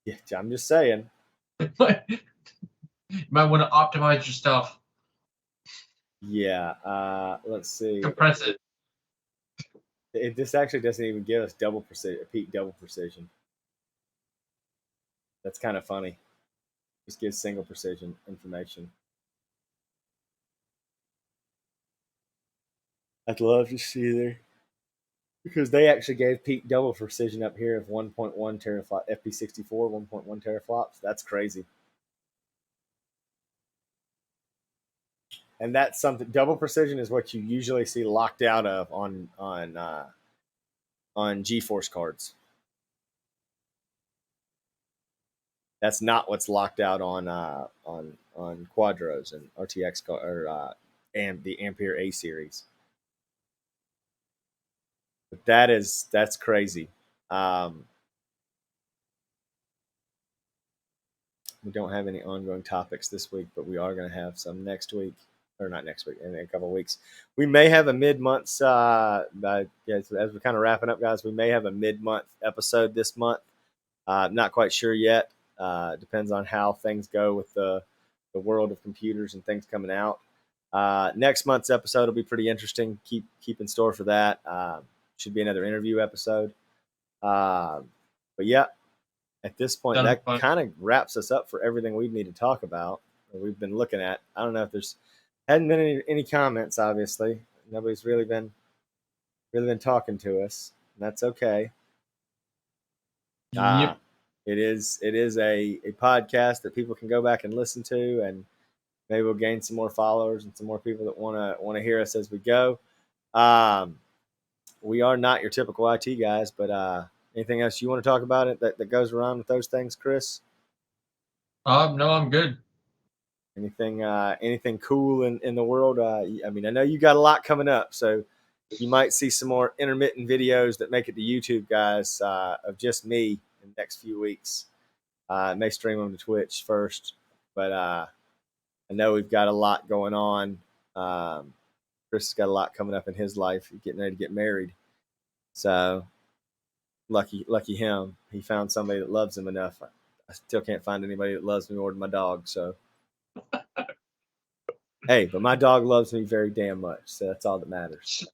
Speaker 1: Yeah, I'm just saying.
Speaker 2: You might want to optimize your stuff.
Speaker 1: Yeah. Let's see.
Speaker 2: Compress it.
Speaker 1: This actually doesn't even give us double precision, peak double precision. That's kind of funny. Just gives single precision information. I'd love to see there, because they actually gave peak double precision up here of 1.1 teraflop, FP64 1.1 teraflops. That's crazy. And that's something. Double precision is what you usually see locked out of on GeForce cards. That's not what's locked out on Quadros and RTX or the Ampere A series. But that's crazy. We don't have any ongoing topics this week, but we are going to have some next week, or not next week, in a couple of weeks. We may have a mid-month, as we're kind of wrapping up, guys, we may have a mid-month episode this month. Not quite sure yet. Depends on how things go with the world of computers and things coming out. Next month's episode will be pretty interesting. Keep in store for that. Should be another interview episode. But yeah, at this point, that kind of wraps us up for everything we need to talk about, or we've been looking at. I don't know if hadn't been any comments. Obviously, nobody's really been talking to us, and that's okay.
Speaker 2: Yep.
Speaker 1: It is a podcast that people can go back and listen to, and maybe we'll gain some more followers and some more people that want to hear us as we go. We are not your typical IT guys, but anything else you want to talk about it that goes around with those things, Chris?
Speaker 2: No, I'm good.
Speaker 1: Anything cool in the world? I mean, I know you got a lot coming up, so you might see some more intermittent videos that make it to YouTube, guys, of just me in the next few weeks. I may stream them to Twitch first, but I know we've got a lot going on. Chris has got a lot coming up in his life. He's getting ready to get married. So lucky him. He found somebody that loves him enough. I still can't find anybody that loves me more than my dog. So Hey, but my dog loves me very damn much, so that's all that matters.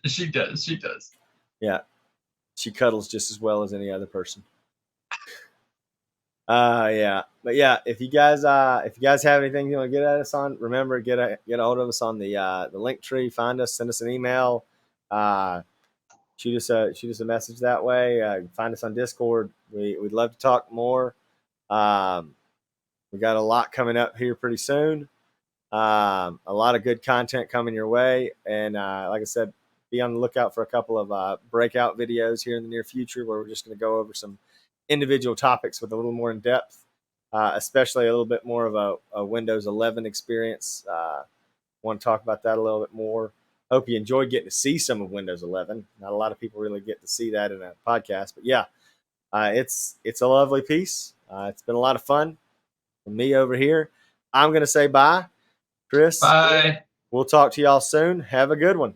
Speaker 2: She does. She does.
Speaker 1: Yeah, she cuddles just as well as any other person. Yeah, but yeah, if you guys have anything you want to get at us on, remember get a hold of us on the link tree. Find us, send us an email, uh, shoot us a message that way. Find us on Discord. We'd love to talk more. Um, we got a lot coming up here pretty soon. A lot of good content coming your way, and like I said, be on the lookout for a couple of breakout videos here in the near future where we're just going to go over some individual topics with a little more in depth, especially a little bit more of a Windows 11 experience. Want to talk about that a little bit more. Hope you enjoyed getting to see some of Windows 11. Not a lot of people really get to see that in a podcast, but yeah, it's a lovely piece. It's been a lot of fun. From me over here, I'm going to say bye. Chris,
Speaker 2: Bye.
Speaker 1: we'll talk to y'all soon. Have a good one.